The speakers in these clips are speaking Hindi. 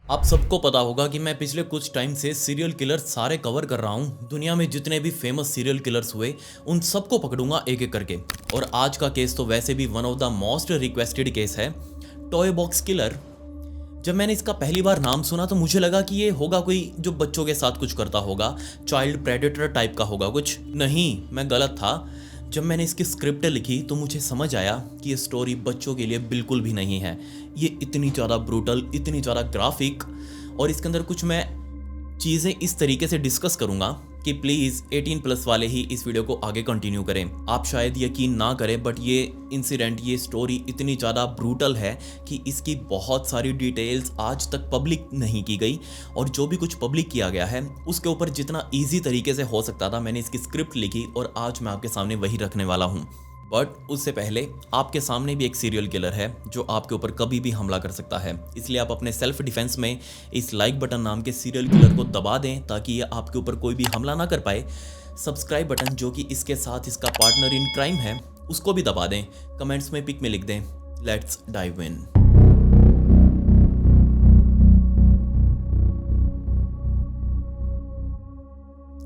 आप सबको पता होगा कि मैं पिछले कुछ टाइम से सीरियल किलर सारे कवर कर रहा हूँ। दुनिया में जितने भी फेमस सीरियल किलर्स हुए उन सबको पकड़ूंगा एक एक करके। और आज का केस तो वैसे भी one of the most requested case है, टॉय बॉक्स किलर। जब मैंने इसका पहली बार नाम सुना तो मुझे लगा कि ये होगा कोई जो बच्चों के साथ कुछ करता होगा, चाइल्ड प्रेडेटर टाइप का होगा कुछ। नहीं, मैं गलत था। जब मैंने इसकी स्क्रिप्ट लिखी तो मुझे समझ आया कि ये स्टोरी बच्चों के लिए बिल्कुल भी नहीं है। ये इतनी ज़्यादा ब्रूटल, इतनी ज़्यादा ग्राफिक, और इसके अंदर कुछ मैं चीज़ें इस तरीके से डिस्कस करूंगा कि प्लीज़ 18 प्लस वाले ही इस वीडियो को आगे कंटिन्यू करें। आप शायद यकीन ना करें, बट ये इंसिडेंट, ये स्टोरी इतनी ज़्यादा ब्रूटल है कि इसकी बहुत सारी डिटेल्स आज तक पब्लिक नहीं की गई, और जो भी कुछ पब्लिक किया गया है उसके ऊपर जितना ईजी तरीके से हो सकता था मैंने इसकी स्क्रिप्ट लिखी और आज मैं आपके सामने वही रखने वाला हूँ। बट उससे पहले आपके सामने भी एक सीरियल किलर है जो आपके ऊपर कभी भी हमला कर सकता है, इसलिए आप अपने सेल्फ डिफेंस में इस लाइक बटन नाम के सीरियल किलर को दबा दें ताकि ये आपके ऊपर कोई भी हमला ना कर पाए। सब्सक्राइब बटन जो कि इसके साथ इसका पार्टनर इन क्राइम है उसको भी दबा दें। कमेंट्स में पिक में लिख दें, लेट्स डाइव इन।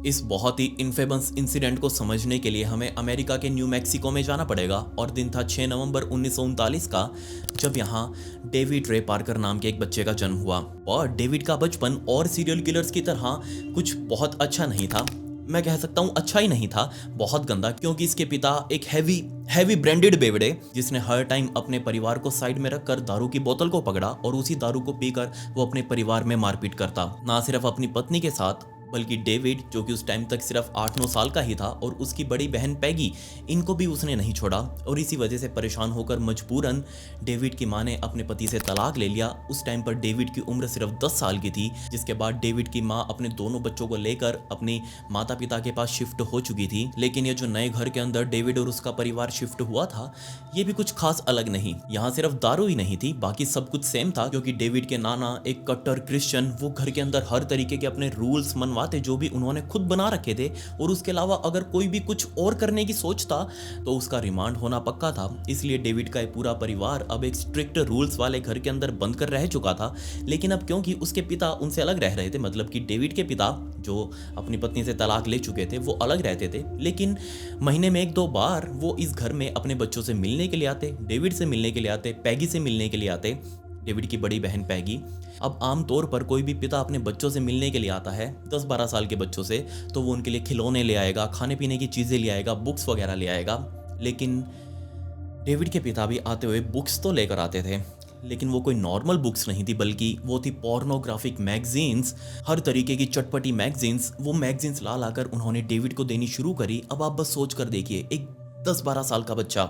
इस बहुत ही इनफेमस इंसिडेंट को समझने के लिए हमें अमेरिका के न्यू मैक्सिको में जाना पड़ेगा, और दिन था 6 नवंबर 1939 का, जब यहाँ डेविड रे पार्कर नाम के एक बच्चे का जन्म हुआ। और डेविड का बचपन और सीरियल किलर्स की तरह कुछ बहुत अच्छा नहीं था। मैं कह सकता हूँ अच्छा ही नहीं था, बहुत गंदा, क्योंकि इसके पिता एक हैवी ब्रांडेड बेवड़े जिसने हर टाइम अपने परिवार को साइड में रखकर दारू की बोतल को पकड़ा और उसी दारू को पीकर वो अपने परिवार में मारपीट करता, ना सिर्फ अपनी पत्नी के साथ बल्कि डेविड जो कि उस टाइम तक सिर्फ 8-9 साल का ही था, और उसकी बड़ी बहन पैगी, इनको भी उसने नहीं छोड़ा। और इसी वजह से परेशान होकर मजबूरन डेविड की मां ने अपने पति से तलाक ले लिया। उस टाइम पर डेविड की उम्र सिर्फ 10 साल की थी, जिसके बाद डेविड की मां अपने दोनों बच्चों को लेकर अपने माता पिता के पास शिफ्ट हो चुकी थी। लेकिन ये जो नए घर के अंदर डेविड और उसका परिवार शिफ्ट हुआ था, ये भी कुछ खास अलग नहीं। यहाँ सिर्फ दारू ही नहीं थी, बाकी सब कुछ सेम था, क्योंकि डेविड के नाना एक कट्टर क्रिश्चियन, वो घर के अंदर हर तरीके के अपने रूल्स मनवा थे जो भी उन्होंने खुद बना रखे थे, और उसके अलावा अगर कोई भी कुछ और करने की सोचता तो उसका रिमांड होना पक्का था। इसलिए डेविड का पूरा परिवार अब एक स्ट्रिक्ट रूल्स वाले घर के अंदर बंद कर रह चुका था। लेकिन अब क्योंकि उसके पिता उनसे अलग रह रहे थे, मतलब कि डेविड के पिता जो अपनी पत्नी से तलाक ले चुके थे वो अलग रहते थे, लेकिन महीने में 1-2 बार वो इस घर में अपने बच्चों से मिलने के लिए आते, डेविड से मिलने के लिए आते, पैगी से मिलने के लिए आते, डेविड की बड़ी बहन पैगी। अब आम तौर पर कोई भी पिता अपने बच्चों से मिलने के लिए आता है 10-12 साल के बच्चों से, तो वो उनके लिए खिलौने ले आएगा, खाने पीने की चीज़ें ले आएगा, बुक्स वगैरह ले आएगा। लेकिन डेविड के पिता भी आते हुए बुक्स तो लेकर आते थे, लेकिन वो कोई नॉर्मल बुक्स नहीं थी, बल्कि वो थी पोर्नोग्राफिक मैगजीन्स, हर तरीके की चटपटी मैगजीन्स। वो मैगजीन्स ला लाकर उन्होंने डेविड को देनी शुरू करी। अब आप बस सोच कर देखिए, एक 10-12 साल का बच्चा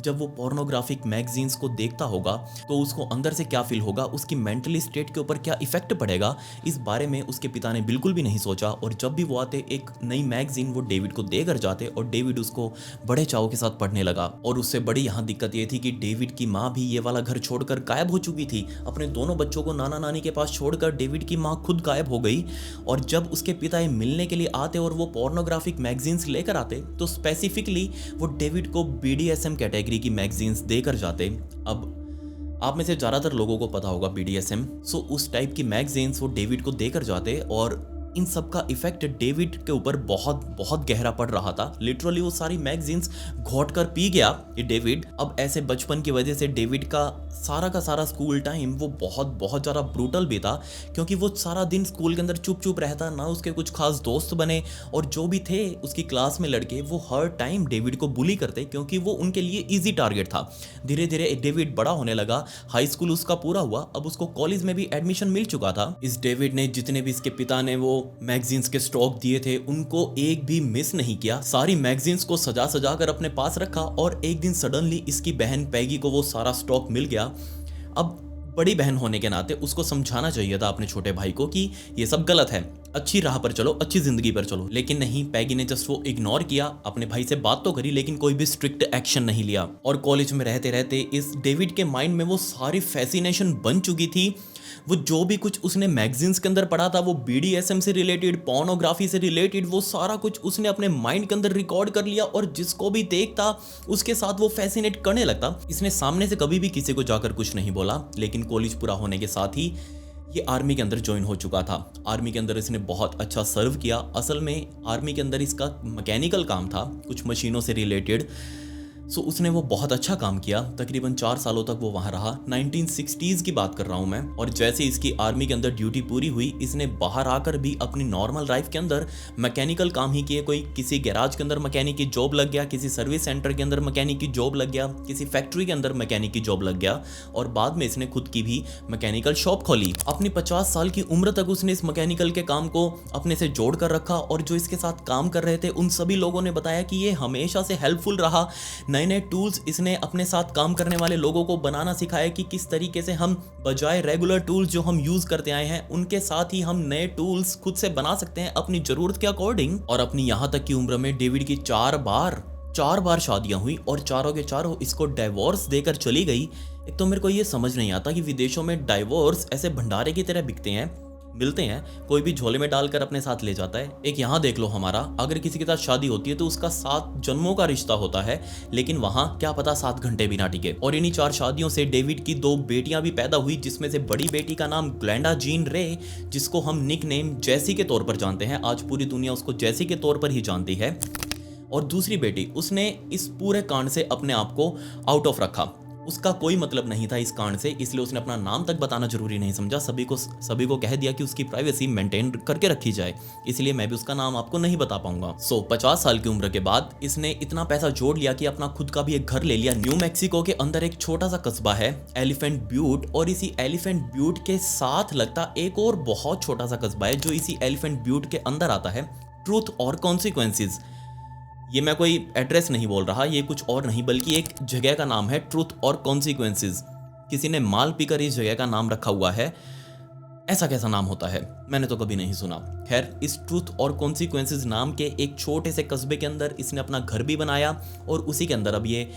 जब वो पोर्नोग्राफिक मैगजीन्स को देखता होगा तो उसको अंदर से क्या फील होगा, उसकी मेंटली स्टेट के ऊपर क्या इफेक्ट पड़ेगा, इस बारे में उसके पिता ने बिल्कुल भी नहीं सोचा। और जब भी वो आते एक नई मैगजीन वो डेविड को देकर जाते, और डेविड उसको बड़े चाव के साथ पढ़ने लगा। और उससे बड़ी यहाँ दिक्कत ये थी कि डेविड की माँ भी ये वाला घर छोड़कर गायब हो चुकी थी। अपने दोनों बच्चों को नाना नानी के पास छोड़कर डेविड की माँ खुद गायब हो गई। और जब उसके पिता ये मिलने के लिए आते और वो पोर्नोग्राफिक मैगजीन्स लेकर आते, तो स्पेसिफिकली वो डेविड को BDSM कैटेगरी की मैगजीन्स देकर जाते। अब आप में से ज़्यादातर लोगों को पता होगा BDSM, सो उस टाइप की मैगजीन्स वो डेविड को देकर जाते, और इन सब का इफेक्ट डेविड के ऊपर बहुत बहुत गहरा पड़ रहा था। लिटरली वो सारी मैगजीन्स घोट कर पी गया ये डेविड। अब ऐसे बचपन की वजह से डेविड का सारा स्कूल टाइम वो बहुत ज़्यादा ब्रूटल भी था, क्योंकि वो सारा दिन स्कूल के अंदर चुप रहता, ना उसके कुछ खास दोस्त बने, और जो भी थे उसकी क्लास में लड़के वो हर टाइम डेविड को बुली करते, क्योंकि वो उनके लिए ईजी टारगेट था। धीरे धीरे डेविड बड़ा होने लगा, हाई स्कूल उसका पूरा हुआ, अब उसको कॉलेज में भी एडमिशन मिल चुका था। इस डेविड ने जितने भी इसके पिता ने वो मैगजीन्स के स्टॉक दिए थे उनको एक भी मिस नहीं किया, सारी मैगजीन्स को सजा कर अपने पास रखा। और एक दिन सडनली इसकी बहन पैगी को वो सारा स्टॉक मिल गया। अब बड़ी बहन होने के नाते उसको समझाना चाहिए था अपने छोटे भाई को कि ये सब गलत है, अच्छी राह पर चलो, अच्छी जिंदगी पर चलो। लेकिन नहीं, पैगी ने जस्ट वो इग्नोर किया, अपने भाई से बात तो करी लेकिन कोई भी स्ट्रिक्ट एक्शन नहीं लिया। और कॉलेज में रहते रहते इस डेविड के माइंड में वो सारी फैसिनेशन बन चुकी थी। वो जो भी कुछ उसने मैगजीन्स के अंदर पढ़ा था, वो BDSM से रिलेटेड, पोर्नोग्राफी से रिलेटेड, वो सारा कुछ उसने अपने माइंड के अंदर रिकॉर्ड कर लिया, और जिसको भी देखता उसके साथ वो फैसिनेट करने लगता। इसने सामने से कभी भी किसी को जाकर कुछ नहीं बोला, लेकिन कॉलेज पूरा होने के साथ ही ये आर्मी के अंदर ज्वाइन हो चुका था। आर्मी के अंदर इसने बहुत अच्छा सर्व किया। असल में आर्मी के अंदर इसका मैकेनिकल काम था, कुछ मशीनों से रिलेटेड। सो उसने वो बहुत अच्छा काम किया। तकरीबन 4 सालों तक वो वहाँ रहा। 1960s की बात कर रहा हूँ मैं। और जैसे इसकी आर्मी के अंदर ड्यूटी पूरी हुई, इसने बाहर आकर भी अपनी नॉर्मल लाइफ के अंदर मैकेनिकल काम ही किए। कोई किसी गैराज के अंदर मैकेनिक की जॉब लग गया, किसी सर्विस सेंटर के अंदर मैकेनिक की जॉब लग गया, किसी फैक्ट्री के अंदर मैकेनिक की जॉब लग गया। और बाद में इसने खुद की भी मैकेनिकल शॉप खोली। अपनी 50 साल की उम्र तक उसने इस मैकेनिकल के काम को अपने से जोड़ कर रखा। और जो इसके साथ काम कर रहे थे उन सभी लोगों ने बताया कि ये हमेशा से हेल्पफुल रहा। नए नए टूल्स इसने अपने साथ काम करने वाले लोगों को बनाना सिखाया कि किस तरीके से हम बजाय रेगुलर टूल्स जो हम यूज करते आए हैं उनके साथ ही हम नए टूल्स खुद से बना सकते हैं अपनी जरूरत के अकॉर्डिंग। और अपनी यहां तक की उम्र में डेविड की 4 बार शादियां हुई और चारों के चारों इसको डाइवोर्स देकर चली गई। एक तो मेरे को ये समझ नहीं आता कि विदेशों में डाइवोर्स ऐसे भंडारे की तरह बिकते हैं, मिलते हैं, कोई भी झोले में डालकर अपने साथ ले जाता है। एक यहाँ देख लो हमारा, अगर किसी के साथ शादी होती है तो उसका 7 जन्मों का रिश्ता होता है, लेकिन वहाँ क्या पता 7 घंटे भी ना टिके। और इन्हीं 4 शादियों से डेविड की 2 बेटियां भी पैदा हुई, जिसमें से बड़ी बेटी का नाम ग्लेंडा जीन रे, जिसको हम निक नेम जैसी के तौर पर जानते हैं। आज पूरी दुनिया उसको जैसी के तौर पर ही जानती है। और दूसरी बेटी, उसने इस पूरे कांड से अपने आप को आउट ऑफ रखा। उसका कोई मतलब नहीं था इस कांड से, इसलिए उसने अपना नाम तक बताना जरूरी नहीं समझा। सभी को कह दिया कि उसकी प्राइवेसी मेंटेन करके रखी जाए, इसलिए मैं भी उसका नाम आपको नहीं बता पाऊंगा। 50 साल की उम्र के बाद इसने इतना पैसा जोड़ लिया कि अपना खुद का भी एक घर ले लिया। न्यू मैक्सिको के अंदर एक छोटा सा कस्बा है एलिफेंट ब्यूट, और इसी एलिफेंट ब्यूट के साथ लगता एक और बहुत छोटा सा कस्बा है जो इसी एलिफेंट ब्यूट के अंदर आता है, ट्रूथ और कॉन्सिक्वेंसेस। ये मैं कोई एड्रेस नहीं बोल रहा, ये कुछ और नहीं बल्कि एक जगह का नाम है, ट्रूथ और कॉन्सिक्वेंसेस। किसी ने माल पीकर इस जगह का नाम रखा हुआ है। ऐसा कैसा नाम होता है, मैंने तो कभी नहीं सुना। खैर, इस ट्रूथ और कॉन्सिक्वेंसेस नाम के एक छोटे से कस्बे के अंदर इसने अपना घर भी बनाया और उसी के अंदर अब ये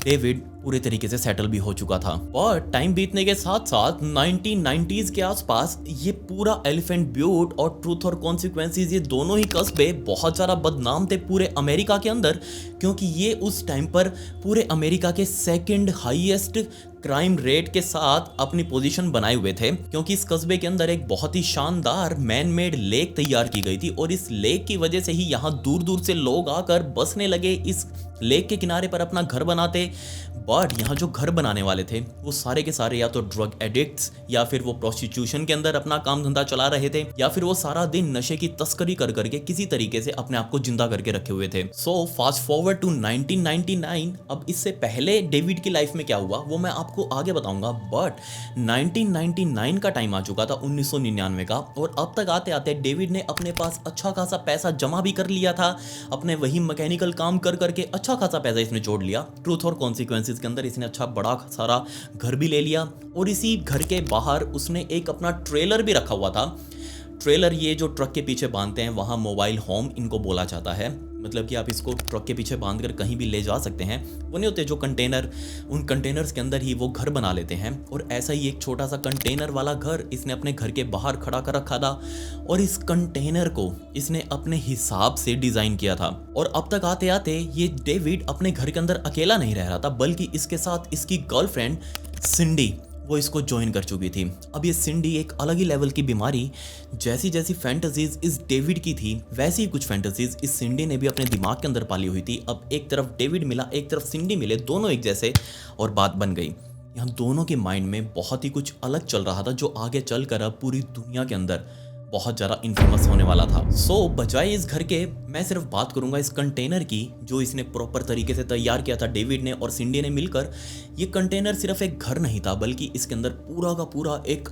डेविड पूरे तरीके से सेटल भी हो चुका था। और टाइम बीतने के साथ साथ 1990s के आसपास ये पूरा एलिफेंट ब्यूट और ट्रूथ और कॉन्सिक्वेंसेस, ये दोनों ही कस्बे बहुत ज़्यादा बदनाम थे पूरे अमेरिका के अंदर, क्योंकि ये उस टाइम पर पूरे अमेरिका के 2nd हाईएस्ट क्राइम रेट के साथ अपनी पोजीशन बनाए हुए थे। क्योंकि इस कस्बे के अंदर एक बहुत ही शानदार मैन मेड लेक तैयार की गई थी और इस लेक की वजह से ही यहाँ दूर दूर से लोग आकर बसने लगे, इस लेक के किनारे पर अपना घर बनाते। बट यहाँ जो घर बनाने वाले थे वो सारे के सारे या तो ड्रग एडिक्ट्स, या फिर वो प्रोस्टिट्यूशन के अंदर अपना काम धंधा चला रहे थे, या फिर वो सारा दिन नशे की तस्करी कर करके किसी तरीके से अपने आप को जिंदा करके रखे हुए थे। So fast forward to 1999। अब इससे पहले डेविड की लाइफ में क्या हुआ वो मैं आपको आगे बताऊंगा। बट 1999 का टाइम आ चुका था, 1999 का, और अब तक आते आते डेविड ने अपने पास अच्छा खासा पैसा जमा भी कर लिया था। अपने वही मैकेनिकल काम कर करके अच्छा खासा पैसा इसने जोड़ लिया। ट्रूथ और कॉन्सिक्वेंसेस के अंदर इसने अच्छा बड़ा सारा घर भी ले लिया और इसी घर के बाहर उसने एक अपना ट्रेलर भी रखा हुआ था। ट्रेलर ये जो ट्रक के पीछे बांधते हैं, वहाँ मोबाइल होम इनको बोला जाता है। मतलब कि आप इसको ट्रक के पीछे बांध कर कहीं भी ले जा सकते हैं। वो नहीं होते जो कंटेनर, उन कंटेनर्स के अंदर ही वो घर बना लेते हैं। और ऐसा ही एक छोटा सा कंटेनर वाला घर इसने अपने घर के बाहर खड़ा कर रखा था और इस कंटेनर को इसने अपने हिसाब से डिज़ाइन किया था। और अब तक आते आते ये डेविड अपने घर के अंदर अकेला नहीं रह रहा था, बल्कि इसके साथ इसकी गर्लफ्रेंड सिंडी वो इसको ज्वाइन कर चुकी थी। अब ये सिंडी एक अलग ही लेवल की बीमारी, जैसी जैसी फैंटेसीज इस डेविड की थी वैसी ही कुछ फैंटेसीज इस सिंडी ने भी अपने दिमाग के अंदर पाली हुई थी। अब एक तरफ डेविड मिला, एक तरफ सिंडी मिले, दोनों एक जैसे, और बात बन गई। यहाँ दोनों के माइंड में बहुत ही कुछ अलग चल रहा था जो आगे चलकर अब पूरी दुनिया के अंदर बहुत ज़्यादा इन्फेमस होने वाला था। सो बजाय इस घर के, मैं सिर्फ बात करूंगा इस कंटेनर की जो इसने प्रॉपर तरीके से तैयार किया था डेविड ने और सिंडी ने मिलकर। ये कंटेनर सिर्फ एक घर नहीं था, बल्कि इसके अंदर पूरा का पूरा एक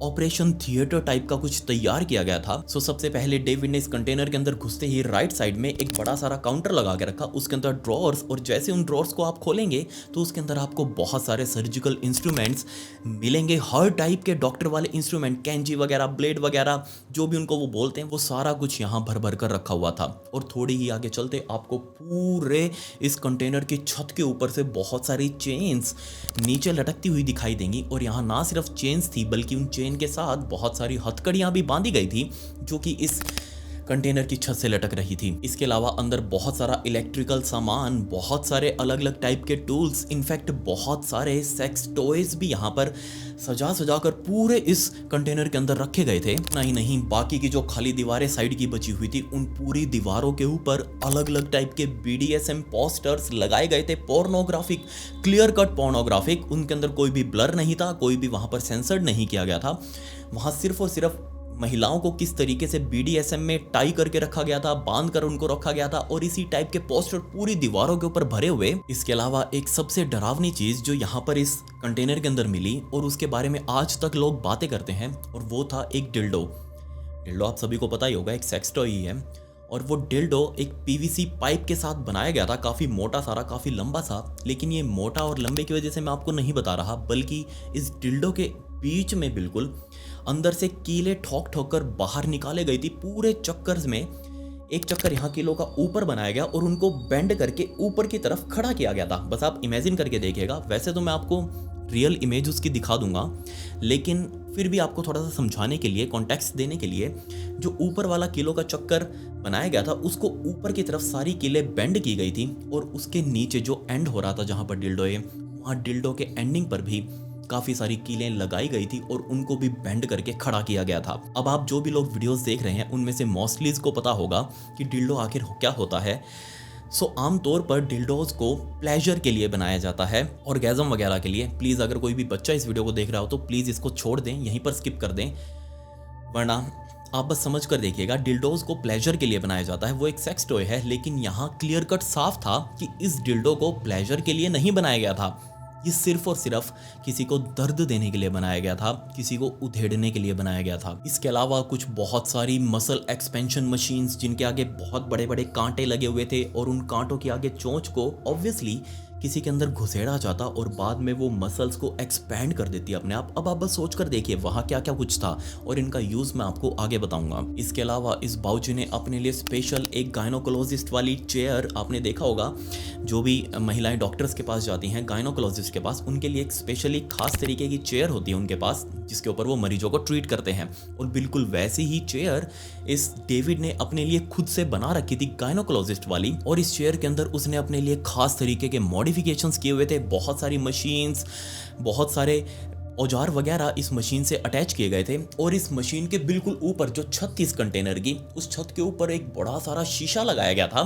ऑपरेशन थिएटर टाइप का कुछ तैयार किया गया था। सो सबसे पहले डेविड ने इस कंटेनर के अंदर घुसते ही राइट साइड में एक बड़ा सारा काउंटर लगा के रखा, उसके अंदर ड्रॉर्स, और जैसे उन ड्रॉर्स को आप खोलेंगे तो उसके अंदर आपको बहुत सारे सर्जिकल इंस्ट्रूमेंट्स मिलेंगे, हर टाइप के डॉक्टर वाले इंस्ट्रूमेंट, कैंची वगैरह, ब्लेड वगैरह, जो भी उनको वो बोलते हैं, वो सारा कुछ यहाँ भर भर कर रखा हुआ था। और थोड़ी ही आगे चलते आपको पूरे इस कंटेनर की छत के ऊपर से बहुत सारी चेन्स नीचे लटकती हुई दिखाई देंगी। और यहाँ ना सिर्फ चेन्स थी बल्कि उन चेन के साथ बहुत सारी हथकड़ियाँ भी बांधी गई थी, जो कि इस कंटेनर की छत से लटक रही थी। इसके अलावा अंदर बहुत सारा इलेक्ट्रिकल सामान, बहुत सारे अलग अलग टाइप के टूल्स, इनफैक्ट बहुत सारे सेक्स टॉयज भी यहाँ पर सजा सजा कर पूरे इस कंटेनर के अंदर रखे गए थे। नहीं, बाकी की जो खाली दीवारें साइड की बची हुई थी, उन पूरी दीवारों के ऊपर अलग अलग टाइप के BDSM पोस्टर्स लगाए गए थे, पोर्नोग्राफिक, क्लियर कट पोर्नोग्राफिक। उनके अंदर कोई भी ब्लर नहीं था, कोई भी वहां पर सेंसर्ड नहीं किया गया था। वहां सिर्फ और सिर्फ महिलाओं को किस तरीके से BDSM में टाई करके रखा गया था, बांध कर उनको रखा गया था, और इसी टाइप के पोस्टर पूरी दीवारों के ऊपर भरे हुए। इसके अलावा एक सबसे डरावनी चीज जो यहाँ पर इस कंटेनर के अंदर मिली और उसके बारे में आज तक लोग बातें करते हैं, और वो था एक डिल्डो। डिल्डो आप सभी को पता ही होगा, एक सेक्स टॉय ही है, और वो डिल्डो एक PVC पाइप के साथ बनाया गया था, काफ़ी मोटा सारा, काफ़ी लंबा सा। लेकिन ये मोटा और लंबे की वजह से मैं आपको नहीं बता रहा, बल्कि इस डिल्डो के बीच में बिल्कुल अंदर से कीले ठोक ठोक कर बाहर निकाले गई थी। पूरे चक्कर में एक चक्कर यहाँ कीलों का ऊपर बनाया गया और उनको बेंड करके ऊपर की तरफ खड़ा किया गया था। बस आप इमेजिन करके देखिएगा। वैसे तो मैं आपको रियल इमेज उसकी दिखा दूंगा, लेकिन फिर भी आपको थोड़ा सा समझाने के लिए, कॉन्टेक्स्ट देने के लिए, जो ऊपर वाला कीलों का चक्कर बनाया गया था उसको ऊपर की तरफ सारी कीले बेंड की गई थी, और उसके नीचे जो एंड हो रहा था जहाँ पर डिल्डो है, वहाँ डिल्डो के एंडिंग पर भी काफ़ी सारी कीलें लगाई गई थी और उनको भी बेंड करके खड़ा किया गया था। अब आप जो भी लोग वीडियोस देख रहे हैं उनमें से मोस्टलीज को पता होगा कि डिल्डो आखिर क्या होता है। सो आमतौर पर डिल्डोज को प्लेजर के लिए बनाया जाता है, ऑर्गेज़म वगैरह के लिए। प्लीज़ अगर कोई भी बच्चा इस वीडियो को देख रहा हो तो प्लीज़ इसको छोड़ दें, यहीं पर स्किप कर दें, वरना आप बस समझ कर देखिएगा। डिल्डोज को प्लेजर के लिए बनाया जाता है, वो एक सेक्स टॉय है, लेकिन यहाँ क्लियर कट साफ था कि इस डिल्डो को प्लेजर के लिए नहीं बनाया गया था। ये सिर्फ और सिर्फ किसी को दर्द देने के लिए बनाया गया था, किसी को उधेड़ने के लिए बनाया गया था। इसके अलावा कुछ बहुत सारी मसल एक्सपेंशन मशीन्स जिनके आगे बहुत बड़े बड़े कांटे लगे हुए थे, और उन कांटों के आगे चोंच को ऑब्वियसली किसी के अंदर घुसेड़ा जाता और बाद में वो मसल्स को एक्सपैंड कर देती अपने आप। अब आप बस सोच कर देखिए वहाँ क्या क्या कुछ था, और इनका यूज़ मैं आपको आगे बताऊंगा। इसके अलावा इस बाऊजी ने अपने लिए स्पेशल एक गायनोकोलॉजिस्ट वाली चेयर, आपने देखा होगा जो भी महिलाएं डॉक्टर्स के पास जाती हैं, गायनोकोलॉजिस्ट के पास, उनके लिए एक स्पेशली खास तरीके की चेयर होती है उनके पास, जिसके ऊपर वो मरीजों को ट्रीट करते हैं। और बिल्कुल वैसी ही चेयर इस डेविड ने अपने लिए खुद से बना रखी थी, गायनोकोलॉजिस्ट वाली। और इस चेयर के अंदर उसने अपने लिए खास तरीके के मॉडिफिकेशंस किए हुए थे। बहुत सारी मशीन्स, बहुत सारे औजार वगैरह इस मशीन से अटैच किए गए थे। और इस मशीन के बिल्कुल ऊपर जो छत थी इस कंटेनर की, उस छत के ऊपर एक बड़ा सारा शीशा लगाया गया था,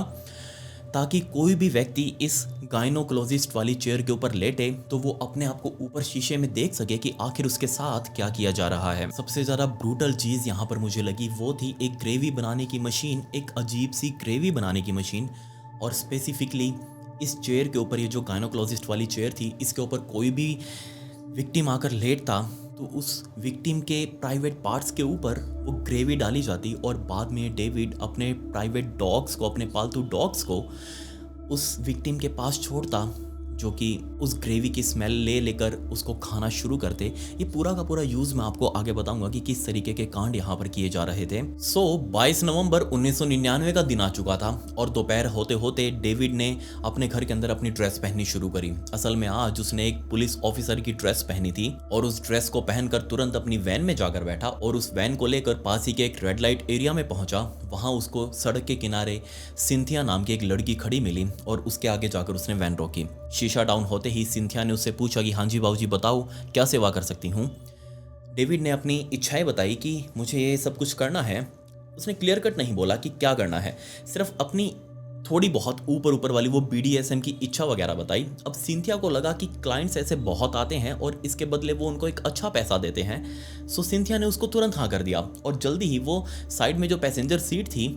ताकि कोई भी व्यक्ति इस गायनोकोलॉजिस्ट वाली चेयर के ऊपर लेटे तो वो अपने आप को ऊपर शीशे में देख सके कि आखिर उसके साथ क्या किया जा रहा है। सबसे ज़्यादा ब्रूटल चीज़ यहाँ पर मुझे लगी वो थी एक ग्रेवी बनाने की मशीन, एक अजीब सी ग्रेवी बनाने की मशीन। और स्पेसिफिकली इस चेयर के ऊपर, ये जो गायनोकोलॉजिस्ट वाली चेयर थी, इसके ऊपर कोई भी विक्टिम आकर लेटता तो उस विक्टिम के प्राइवेट पार्ट्स के ऊपर वो ग्रेवी डाली जाती, और बाद में डेविड अपने प्राइवेट डॉग्स को, अपने पालतू डॉग्स को उस विक्टिम के पास छोड़ता, जो कि उस ग्रेवी की स्मेल लेकर उसको खाना शुरू करते। ये पूरा का पूरा यूज़ मैं आपको आगे बताऊंगा कि किस तरीके के कांड यहाँ पर किए जा रहे थे। 22 नवंबर 1999 का दिन आ चुका था, और दोपहर होते होते डेविड ने अपने घर के अंदर अपनी ड्रेस पहननी शुरू करी। असल में आज उसने एक पुलिस ऑफिसर की ड्रेस पहनी थी, और उस ड्रेस को पहनकर तुरंत अपनी वैन में जाकर बैठा, और उस वैन को लेकर पास ही के एक रेड लाइट एरिया में पहुंचा। वहां उसको सड़क के किनारे सिंथिया नाम की एक लड़की खड़ी मिली, और उसके आगे जाकर उसने वैन रोकी। शीशा डाउन होते ही सिंथिया ने उससे पूछा कि हाँ जी बाबूजी बताओ क्या सेवा कर सकती हूँ। डेविड ने अपनी इच्छाएं बताई कि मुझे ये सब कुछ करना है। उसने क्लियर कट नहीं बोला कि क्या करना है, सिर्फ अपनी थोड़ी बहुत ऊपर ऊपर वाली वो BDSM की इच्छा वगैरह बताई। अब सिंथिया को लगा कि क्लाइंट्स ऐसे बहुत आते हैं और इसके बदले वो उनको एक अच्छा पैसा देते हैं। सो सिंथिया ने उसको तुरंत हाँ कर दिया, और जल्दी ही वो साइड में जो पैसेंजर सीट थी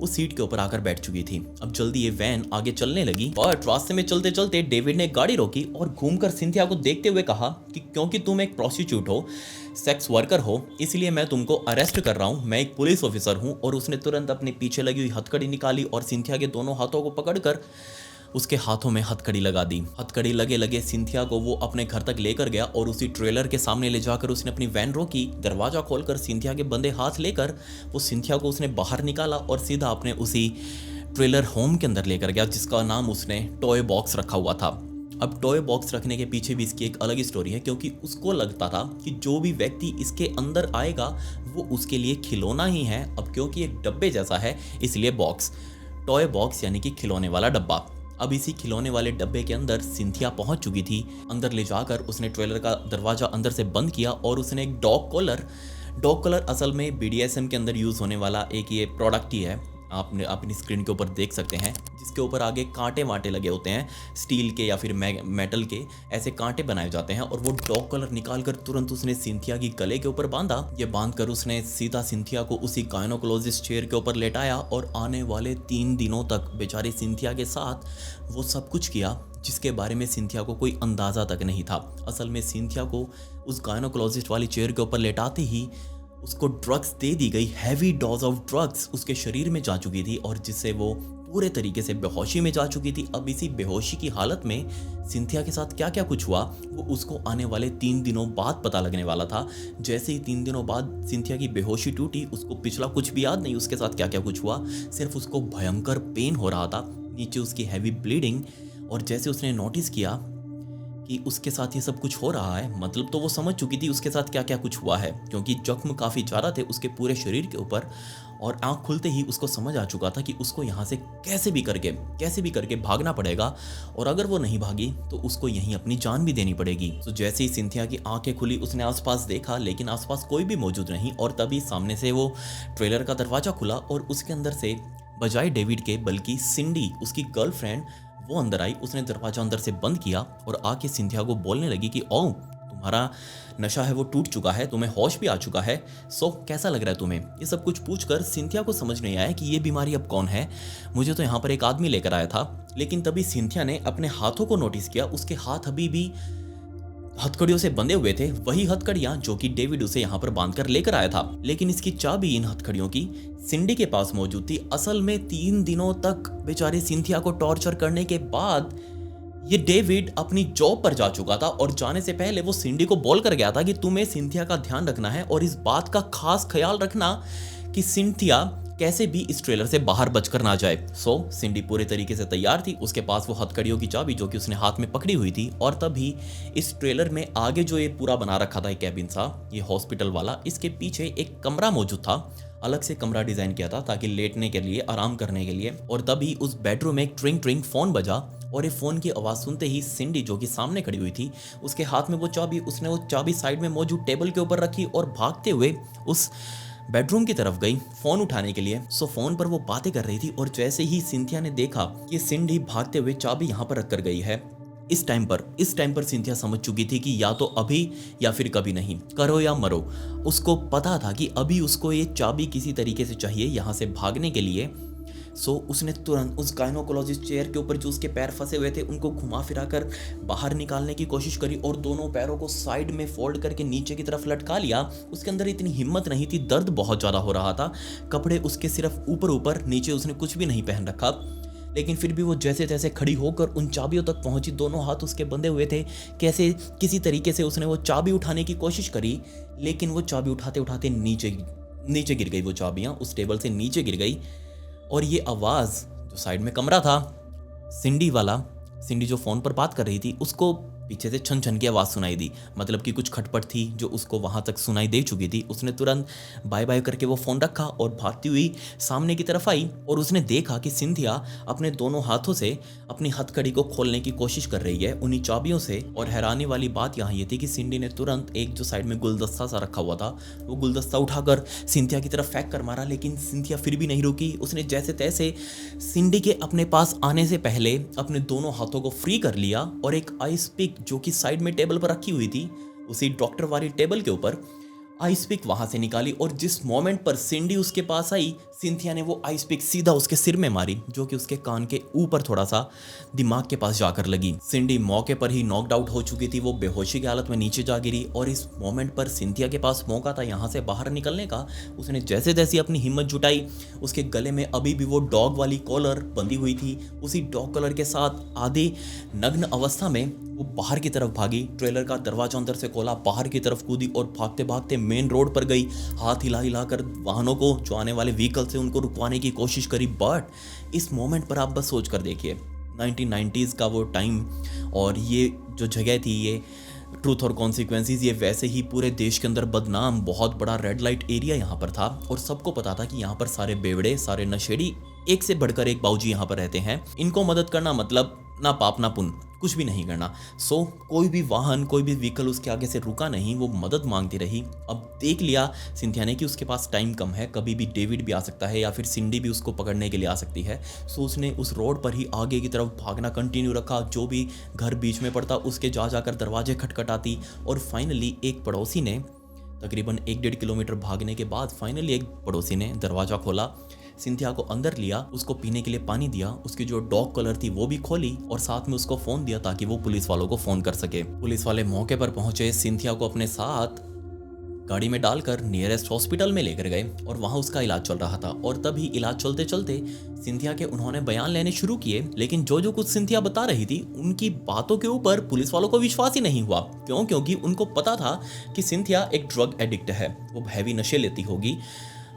उस सीट के ऊपर आकर बैठ चुकी थी। अब जल्दी ये वैन आगे चलने लगी, और रास्ते में चलते चलते डेविड ने गाड़ी रोकी और घूमकर सिंथिया को देखते हुए कहा कि क्योंकि तुम एक प्रोस्टिट्यूट हो, सेक्स वर्कर हो, इसलिए मैं तुमको अरेस्ट कर रहा हूँ, मैं एक पुलिस ऑफिसर हूँ। और उसने तुरंत अपने पीछे लगी हुई हथकड़ी निकाली और सिंथिया के दोनों हाथों को पकड़कर उसके हाथों में हथकड़ी लगा दी। हथकड़ी लगे लगे सिंथिया को वो अपने घर तक लेकर गया, और उसी ट्रेलर के सामने ले जाकर उसने अपनी वैन रोकी। दरवाजा खोलकर सिंथिया के बंधे हाथ लेकर वो सिंथिया को उसने बाहर निकाला और सीधा अपने उसी ट्रेलर होम के अंदर लेकर गया, जिसका नाम उसने टॉय बॉक्स रखा हुआ था। अब टॉय बॉक्स रखने के पीछे भी इसकी एक अलग ही स्टोरी है, क्योंकि उसको लगता था कि जो भी व्यक्ति इसके अंदर आएगा वो उसके लिए खिलौना ही है। अब क्योंकि एक डब्बे जैसा है इसलिए बॉक्स, टॉय बॉक्स यानी कि खिलौने वाला डब्बा। अब इसी खिलौने वाले डब्बे के अंदर सिंथिया पहुंच चुकी थी। अंदर ले जाकर उसने ट्रेलर का दरवाजा अंदर से बंद किया और उसने एक डॉग कॉलर असल में बीडीएसएम के अंदर यूज़ होने वाला एक ये प्रोडक्ट ही है, आपने अपनी स्क्रीन के ऊपर देख सकते हैं, जिसके ऊपर आगे कांटे वांटे लगे होते हैं, स्टील के या फिर मेटल के ऐसे कांटे बनाए जाते हैं। और वो डॉग कॉलर निकाल कर तुरंत उसने सिंथिया की गले के ऊपर बांधा। ये बांध कर उसने सीधा सिंथिया को उसी गायनोकोलॉजिस्ट चेयर के ऊपर लेटाया और आने वाले 3 दिनों तक बेचारी सिंथिया के साथ वो सब कुछ किया जिसके बारे में सिंथिया को कोई अंदाज़ा तक नहीं था। असल में सिंथिया को उस गायनोकोलॉजिस्ट वाली चेयर के ऊपर लेटाते ही उसको ड्रग्स दे दी गई। हैवी डोज ऑफ ड्रग्स उसके शरीर में जा चुकी थी और जिससे वो पूरे तरीके से बेहोशी में जा चुकी थी। अब इसी बेहोशी की हालत में सिंथिया के साथ क्या क्या कुछ हुआ वो उसको आने वाले 3 दिनों बाद पता लगने वाला था। जैसे ही 3 दिनों बाद सिंथिया की बेहोशी टूटी, उसको पिछला कुछ भी याद नहीं उसके साथ क्या क्या कुछ हुआ, सिर्फ उसको भयंकर पेन हो रहा था, नीचे उसकी हैवी ब्लीडिंग। और जैसे उसने नोटिस किया कि उसके साथ ये सब कुछ हो रहा है, मतलब तो वो समझ चुकी थी उसके साथ क्या क्या कुछ हुआ है, क्योंकि जख्म काफ़ी ज़्यादा थे उसके पूरे शरीर के ऊपर। और आंख खुलते ही उसको समझ आ चुका था कि उसको यहाँ से कैसे भी करके भागना पड़ेगा, और अगर वो नहीं भागी तो उसको यहीं अपनी जान भी देनी पड़ेगी। तो जैसे ही सिंथिया की आंखें खुली उसने आसपास देखा, लेकिन आसपास कोई भी मौजूद नहीं। और तभी सामने से वो ट्रेलर का दरवाज़ा खुला और उसके अंदर से बजाय डेविड के बल्कि सिंडी, उसकी गर्लफ्रेंड, वो अंदर आई। उसने दरवाजा अंदर से बंद किया और आके सिंथिया को बोलने लगी कि ओ, तुम्हारा नशा है वो टूट चुका है, तुम्हें होश भी आ चुका है, सो कैसा लग रहा है तुम्हें। ये सब कुछ पूछकर सिंथिया को समझ नहीं आया कि ये बीमारी अब कौन है, मुझे तो यहाँ पर एक आदमी लेकर आया था। लेकिन तभी सिंथिया ने अपने हाथों को नोटिस किया, उसके हाथ अभी भी हथकड़ियों से बंधे हुए थे, वही हथकड़ियां जो कि डेविड उसे यहाँ पर बांधकर लेकर आया था। लेकिन इसकी चाबी इन हथकड़ियों की सिंडी के पास मौजूद थी। असल में 3 दिनों तक बेचारी सिंथिया को टॉर्चर करने के बाद ये डेविड अपनी जॉब पर जा चुका था और जाने से पहले वो सिंडी को बोल कर गया था कि तुम्हें सिंथिया का ध्यान रखना है और इस बात का खास ख्याल रखना कि सिंथिया कैसे भी इस ट्रेलर से बाहर बचकर ना जाए। सो सिंडी पूरे तरीके से तैयार थी, उसके पास वो हथकड़ियों की चाबी जो कि उसने हाथ में पकड़ी हुई थी। और तभी इस ट्रेलर में आगे जो ये पूरा बना रखा था कैबिन सा, ये हॉस्पिटल वाला, इसके पीछे एक कमरा मौजूद था, अलग से कमरा डिजाइन किया था ताकि लेटने के लिए, आराम करने के लिए। और तभी उस बेडरूम में एक ट्रिंग फोन बजा और ये फोन की आवाज सुनते ही सिंडी जो कि सामने खड़ी हुई थी, उसके हाथ में वो चाबी, उसने वो चाबी साइड में मौजूद टेबल के ऊपर रखी और भागते हुए उस बेडरूम की तरफ गई फोन उठाने के लिए। सो फोन पर वो बातें कर रही थी और जैसे ही सिंथिया ने देखा कि सिंडी भागते हुए चाबी यहाँ पर रख कर गई है, इस टाइम पर सिंथिया समझ चुकी थी कि या तो अभी या फिर कभी नहीं, करो या मरो। उसको पता था कि अभी उसको ये चाबी किसी तरीके से चाहिए यहाँ से भागने के लिए। सो उसने तुरंत उस गायनोकोलॉजिस्ट चेयर के ऊपर जो उसके पैर फंसे हुए थे उनको घुमा फिरा कर बाहर निकालने की कोशिश करी और दोनों पैरों को साइड में फोल्ड करके नीचे की तरफ लटका लिया। उसके अंदर इतनी हिम्मत नहीं थी, दर्द बहुत ज़्यादा हो रहा था, कपड़े उसके सिर्फ ऊपर, नीचे उसने कुछ भी नहीं पहन रखा। लेकिन फिर भी वो जैसे तैसे खड़ी होकर उन चाबियों तक पहुंची, दोनों हाथ उसके बंधे हुए थे। कैसे किसी तरीके से उसने वो चाबी उठाने की कोशिश करी, लेकिन वो चाबी उठाते उठाते नीचे गिर गई। वो चाबियाँ उस टेबल से नीचे गिर गई और ये आवाज़ जो साइड में कमरा था, सिंडी जो फ़ोन पर बात कर रही थी, उसको पीछे से छन छन की आवाज़ सुनाई दी। मतलब कि कुछ खटपट थी जो उसको वहाँ तक सुनाई दे चुकी थी। उसने तुरंत बाय बाय करके वो फ़ोन रखा और भागती हुई सामने की तरफ आई और उसने देखा कि सिंथिया अपने दोनों हाथों से अपनी हथकड़ी को खोलने की कोशिश कर रही है उन्हीं चाबियों से। और हैरानी वाली बात यहाँ ये थी कि सिंडी ने तुरंत एक जो साइड में गुलदस्ता सा रखा हुआ था, वो गुलदस्ता उठाकर सिंथिया की तरफ फेंक कर मारा, लेकिन सिंथिया फिर भी नहीं रुकी। उसने जैसे तैसे सिंडी के अपने पास आने से पहले अपने दोनों हाथों को फ्री कर लिया और एक आइस पिक जो कि साइड में टेबल पर रखी हुई थी, उसी डॉक्टर वाली टेबल के ऊपर आइस पिक वहां से निकाली। और जिस मोमेंट पर सिंडी उसके पास आई, सिंथिया ने वो आइस पिक सीधा उसके सिर में मारी, जो कि उसके कान के ऊपर थोड़ा सा दिमाग के पास जाकर लगी। सिंडी मौके पर ही नॉकड आउट हो चुकी थी, वो बेहोशी की हालत में नीचे जा गिरी। और इस मोमेंट पर सिंथिया के पास मौका था यहाँ से बाहर निकलने का। उसने जैसे जैसे अपनी हिम्मत जुटाई, उसके गले में अभी भी वो डॉग वाली कॉलर बंधी हुई थी। उसी डॉग कॉलर के साथ आधे नग्न अवस्था में वो बाहर की तरफ भागी, ट्रेलर का दरवाजा अंदर से खोला, बाहर की तरफ कूदी और भागते भागते मेन रोड पर गई। हाथ हिला कर वाहनों को, जो आने वाले व्हीकल से, उनको रुकवाने की कोशिश करी। बट इस मोमेंट पर आप बस सोच कर देखिए, 1990s का वो टाइम, और ये जो जगह थी, ये ट्रूथ और कॉन्सिक्वेंसेस, ये वैसे ही पूरे देश के अंदर बदनाम बहुत बड़ा रेड लाइट एरिया यहाँ पर था, और सबको पता था कि यहाँ पर सारे बेवड़े, सारे नशेड़ी, एक से बढ़कर एक बाबूजी यहाँ पर रहते हैं। इनको मदद करना मतलब ना पाप ना पुण्य, कुछ भी नहीं करना। सो कोई भी वाहन, कोई भी व्हीकल उसके आगे से रुका नहीं, वो मदद मांगती रही। अब देख लिया सिंथिया ने कि उसके पास टाइम कम है, कभी भी डेविड भी आ सकता है या फिर सिंडी भी उसको पकड़ने के लिए आ सकती है। सो उसने उस रोड पर ही आगे की तरफ भागना कंटिन्यू रखा। जो भी घर बीच में पड़ता उसके जा जाकर दरवाजे खटखटाती, और फाइनली एक पड़ोसी ने, तकरीबन 1-1.5 किलोमीटर भागने के बाद फाइनली एक पड़ोसी ने दरवाज़ा खोला, सिंथिया को अंदर लिया, उसको पीने के लिए पानी दिया, उसकी जो डॉग कलर थी वो भी खोली, और साथ में उसको फ़ोन दिया ताकि वो पुलिस वालों को फ़ोन कर सके। पुलिस वाले मौके पर पहुंचे, सिंथिया को अपने साथ गाड़ी में डालकर नियरेस्ट हॉस्पिटल में लेकर गए, और वहां उसका इलाज चल रहा था। और तभी इलाज चलते चलते सिंथिया के उन्होंने बयान लेने शुरू किए, लेकिन जो कुछ सिंथिया बता रही थी उनकी बातों के ऊपर पुलिस वालों को विश्वास ही नहीं हुआ। क्यों? क्योंकि उनको पता था कि सिंथिया एक ड्रग एडिक्ट है, वो हैवी नशे लेती होगी।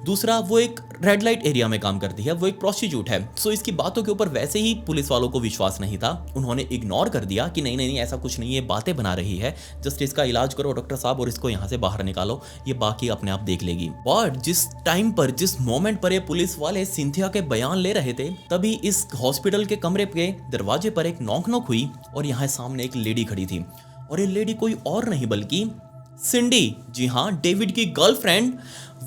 दूसरा, वो एक रेड लाइट एरिया में काम करती है, वो एक प्रोस्टिट्यूट है। सो इसकी बातों के ऊपर वैसे ही पुलिस वालों को विश्वास नहीं था। उन्होंने इग्नोर कर दिया कि नहीं नहीं नहीं, ऐसा कुछ नहीं है, बातें बना रही है, जस्ट इसका इलाज करो डॉक्टर साहब और इसको यहाँ से बाहर निकालो, ये बाकी अपने आप देख लेगी। बट जिस टाइम पर, जिस मोमेंट पर ये पुलिस वाले सिंथिया के बयान ले रहे थे, तभी इस हॉस्पिटल के कमरे के दरवाजे पर एक नॉक हुई, और यहाँ सामने एक लेडी खड़ी थी, और ये लेडी कोई और नहीं बल्कि सिंडी, जी हाँ, डेविड की गर्लफ्रेंड।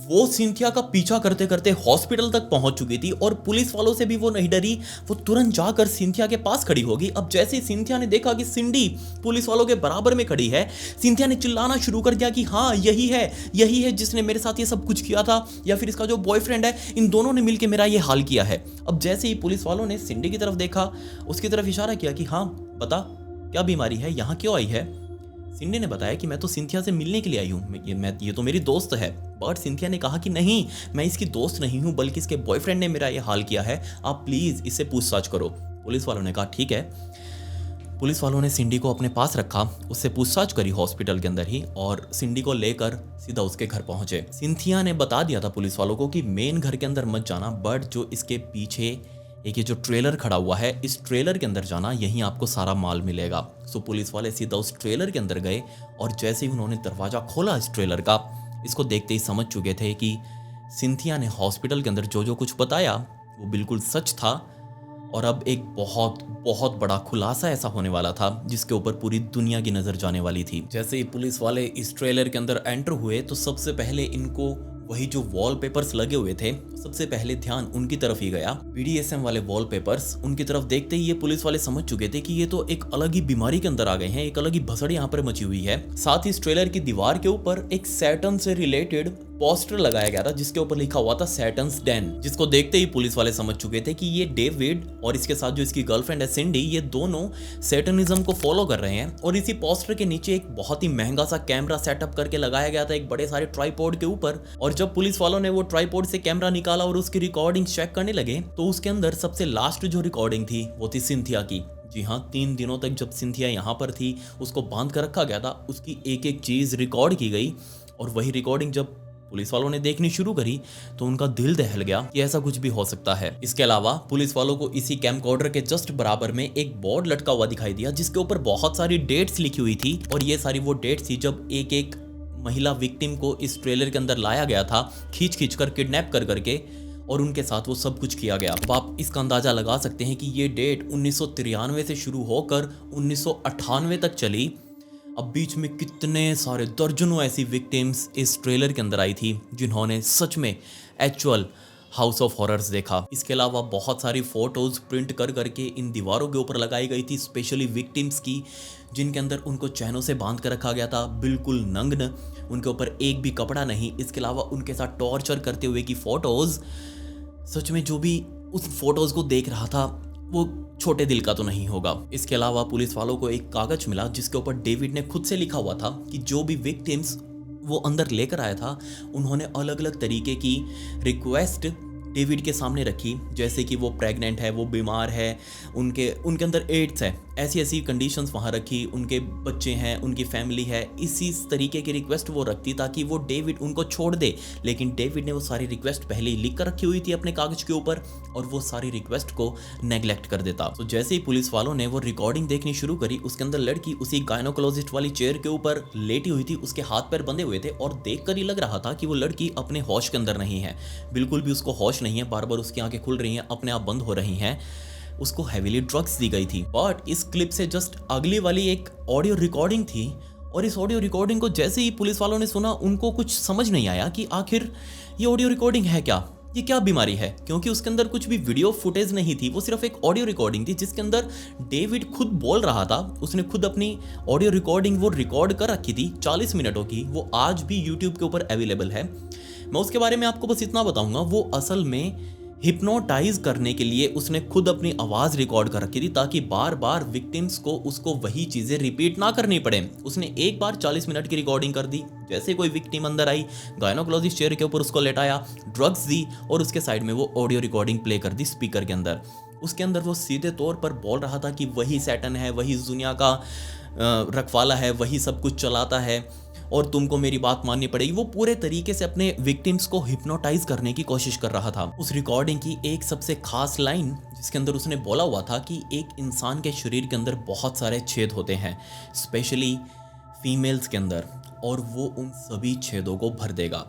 वो सिंथिया का पीछा करते करते हॉस्पिटल तक पहुंच चुकी थी, और पुलिस वालों से भी वो नहीं डरी, वो तुरंत जाकर सिंथिया के पास खड़ी होगी। अब जैसे ही सिंथिया ने देखा कि सिंडी पुलिस वालों के बराबर में खड़ी है, सिंथिया ने चिल्लाना शुरू कर दिया कि हाँ, यही है जिसने मेरे साथ ये सब कुछ किया था, या फिर इसका जो बॉयफ्रेंड है, इन दोनों ने मिलकर मेरा ये हाल किया है। अब जैसे ही पुलिस वालों ने सिंडी की तरफ देखा, उसकी तरफ इशारा किया कि हाँ बता, क्या बीमारी है, यहाँ क्यों आई है? सिंडी ने बताया कि मैं तो सिंथिया से मिलने के लिए आई हूँ, ये तो मेरी दोस्त है। बट सिंथिया ने कहा कि नहीं, मैं इसकी दोस्त नहीं हूँ, बल्कि इसके बॉयफ्रेंड ने मेरा ये हाल किया है, आप प्लीज़ इससे पूछताछ करो। पुलिस वालों ने कहा ठीक है। पुलिस वालों ने सिंडी को अपने पास रखा, उससे पूछताछ करी हॉस्पिटल के अंदर ही, और सिंडी को लेकर सीधा उसके घर पहुंचे। सिंथिया ने बता दिया था पुलिस वालों को कि मेन घर के अंदर मत जाना, बट जो इसके पीछे एक ये जो ट्रेलर खड़ा हुआ है, इस ट्रेलर के अंदर जाना, यहीं आपको सारा माल मिलेगा। सो पुलिस वाले सीधा उस ट्रेलर के अंदर गए, और जैसे ही उन्होंने दरवाज़ा खोला इस ट्रेलर का, इसको देखते ही समझ चुके थे कि सिंथिया ने हॉस्पिटल के अंदर जो कुछ बताया वो बिल्कुल सच था, और अब एक बहुत बहुत बड़ा खुलासा ऐसा होने वाला था जिसके ऊपर पूरी दुनिया की नज़र जाने वाली थी। जैसे ही पुलिस वाले इस ट्रेलर के अंदर एंटर हुए, तो सबसे पहले इनको वही जो वॉलपेपर्स लगे हुए थे, सबसे पहले ध्यान उनकी तरफ ही गया। BDSM वाले वॉलपेपर्स, उनकी तरफ देखते ही ये पुलिस वाले समझ चुके थे कि ये तो एक अलग ही बीमारी के अंदर आ गए हैं, एक अलग ही भसड़ यहाँ पर मची हुई है। साथ ही इस ट्रेलर की दीवार के ऊपर एक सैटर्न से रिलेटेड पोस्टर लगाया गया था, जिसके ऊपर लिखा हुआ था सैटर्न्स डेन, जिसको देखते ही पुलिस वाले समझ चुके थे कि ये डेविड और इसके साथ जो इसकी गर्लफ्रेंड है सिंडी, ये दोनों सैटनिज्म को फॉलो कर रहे हैं। और इसी पोस्टर के नीचे एक बहुत ही महंगा सा कैमरा सेटअप करके लगाया गया था एक बड़े सारे ट्राइपॉड के ऊपर। और जब पुलिस वालों ने वो ट्राइपॉड से कैमरा निकाला और उसकी रिकॉर्डिंग चेक करने लगे, तो उसके अंदर सबसे लास्ट जो रिकॉर्डिंग थी वो थी सिंथिया की। जी हाँ, 3 दिनों तक जब सिंथिया यहाँ पर थी, उसको बांध कर रखा गया था, उसकी एक एक चीज रिकॉर्ड की गई। और वही रिकॉर्डिंग जब पुलिस वालों ने देखनी शुरू करी तो उनका दिल दहल गया कि ऐसा कुछ भी हो सकता है। इसके अलावा पुलिस वालों को इसी कैमकॉर्डर के जस्ट बराबर में एक बोर्ड लटका हुआ दिखाई दिया, जिसके ऊपर बहुत सारी डेट्स लिखी हुई थी। और ये सारी वो डेट्स थी जब एक एक महिला विक्टिम को इस ट्रेलर के अंदर लाया गया था, खींच कर, किडनैप कर करके, और उनके साथ वो सब कुछ किया गया। अब आप इसका अंदाजा लगा सकते हैं कि ये डेट 1993 से शुरू होकर 1998 तक चली। अब बीच में कितने सारे दर्जनों ऐसी विक्टिम्स इस ट्रेलर के अंदर आई थी जिन्होंने सच में एक्चुअल हाउस ऑफ हॉरर्स देखा। इसके अलावा बहुत सारी फोटोज प्रिंट कर करके इन दीवारों के ऊपर लगाई गई थी, स्पेशली विक्टिम्स की, जिनके अंदर उनको चैनों से बांध कर रखा गया था, बिल्कुल नग्न, उनके ऊपर एक भी कपड़ा नहीं। इसके अलावा उनके साथ टॉर्चर करते हुए की फोटोज, सच में जो भी उस फोटोज को देख रहा था वो छोटे दिल का तो नहीं होगा। इसके अलावा पुलिस वालों को एक कागज मिला जिसके ऊपर डेविड ने खुद से लिखा हुआ था कि जो भी विक्टिम्स वो अंदर लेकर आया था, उन्होंने अलग अलग तरीके की रिक्वेस्ट डेविड के सामने रखी, जैसे कि वो प्रेग्नेंट है, वो बीमार है, उनके अंदर एड्स है, ऐसी ऐसी कंडीशंस वहाँ रखी, उनके बच्चे हैं, उनकी फैमिली है, इसी तरीके की रिक्वेस्ट वो रखती ताकि वो डेविड उनको छोड़ दे। लेकिन डेविड ने वो सारी रिक्वेस्ट पहले ही लिख कर रखी हुई थी अपने कागज के ऊपर और वो सारी रिक्वेस्ट को नेग्लेक्ट कर देता। तो जैसे ही पुलिस वालों ने वो रिकॉर्डिंग देखनी शुरू करी, उसके अंदर लड़की उसी गायनोकोलॉजिस्ट वाली चेयर के ऊपर लेटी हुई थी, उसके हाथ पैर बंधे हुए थे और देखकर ही लग रहा था कि वो लड़की अपने होश के अंदर नहीं है, बिल्कुल भी उसको होश नहीं है, बार बार उसकी आंखें खुल रही हैं, अपने आप बंद हो रही हैं। उसको हेवीली ड्रग्स दी गई थी। बट इस क्लिप से जस्ट अगली वाली एक ऑडियो रिकॉर्डिंग थी और इस ऑडियो रिकॉर्डिंग को जैसे ही पुलिस वालों ने सुना, उनको कुछ समझ नहीं आया कि आखिर ये ऑडियो रिकॉर्डिंग है क्या, ये क्या बीमारी है, क्योंकि उसके अंदर कुछ भी वीडियो फुटेज नहीं थी, वो सिर्फ एक ऑडियो रिकॉर्डिंग थी जिसके अंदर डेविड खुद बोल रहा था। उसने खुद अपनी ऑडियो रिकॉर्डिंग वो रिकॉर्ड कर रखी थी 40 मिनटों की, वो आज भी यूट्यूब के ऊपर अवेलेबल है। मैं उसके बारे में आपको बस इतना बताऊंगा, वो असल में हिप्नोटाइज करने के लिए उसने खुद अपनी आवाज़ रिकॉर्ड कर रखी थी ताकि बार बार विक्टिम्स को उसको वही चीज़ें रिपीट ना करनी पड़े। उसने एक बार 40 मिनट की रिकॉर्डिंग कर दी, जैसे कोई विक्टिम अंदर आई, गायनोकोलॉजिस्ट चेयर के ऊपर उसको लेटाया, ड्रग्स दी और उसके साइड में वो ऑडियो रिकॉर्डिंग प्ले कर दी स्पीकर के अंदर। उसके अंदर वो सीधे तौर पर बोल रहा था कि वही सैटन है, वही इस दुनिया का रखवाला है, वही सब कुछ चलाता है और तुमको मेरी बात माननी पड़ेगी। वो पूरे तरीके से अपने विक्टिम्स को हिप्नोटाइज करने की कोशिश कर रहा था। उस रिकॉर्डिंग की एक सबसे खास लाइन जिसके अंदर उसने बोला हुआ था कि एक इंसान के शरीर के अंदर बहुत सारे छेद होते हैं, स्पेशली फीमेल्स के अंदर, और वो उन सभी छेदों को भर देगा।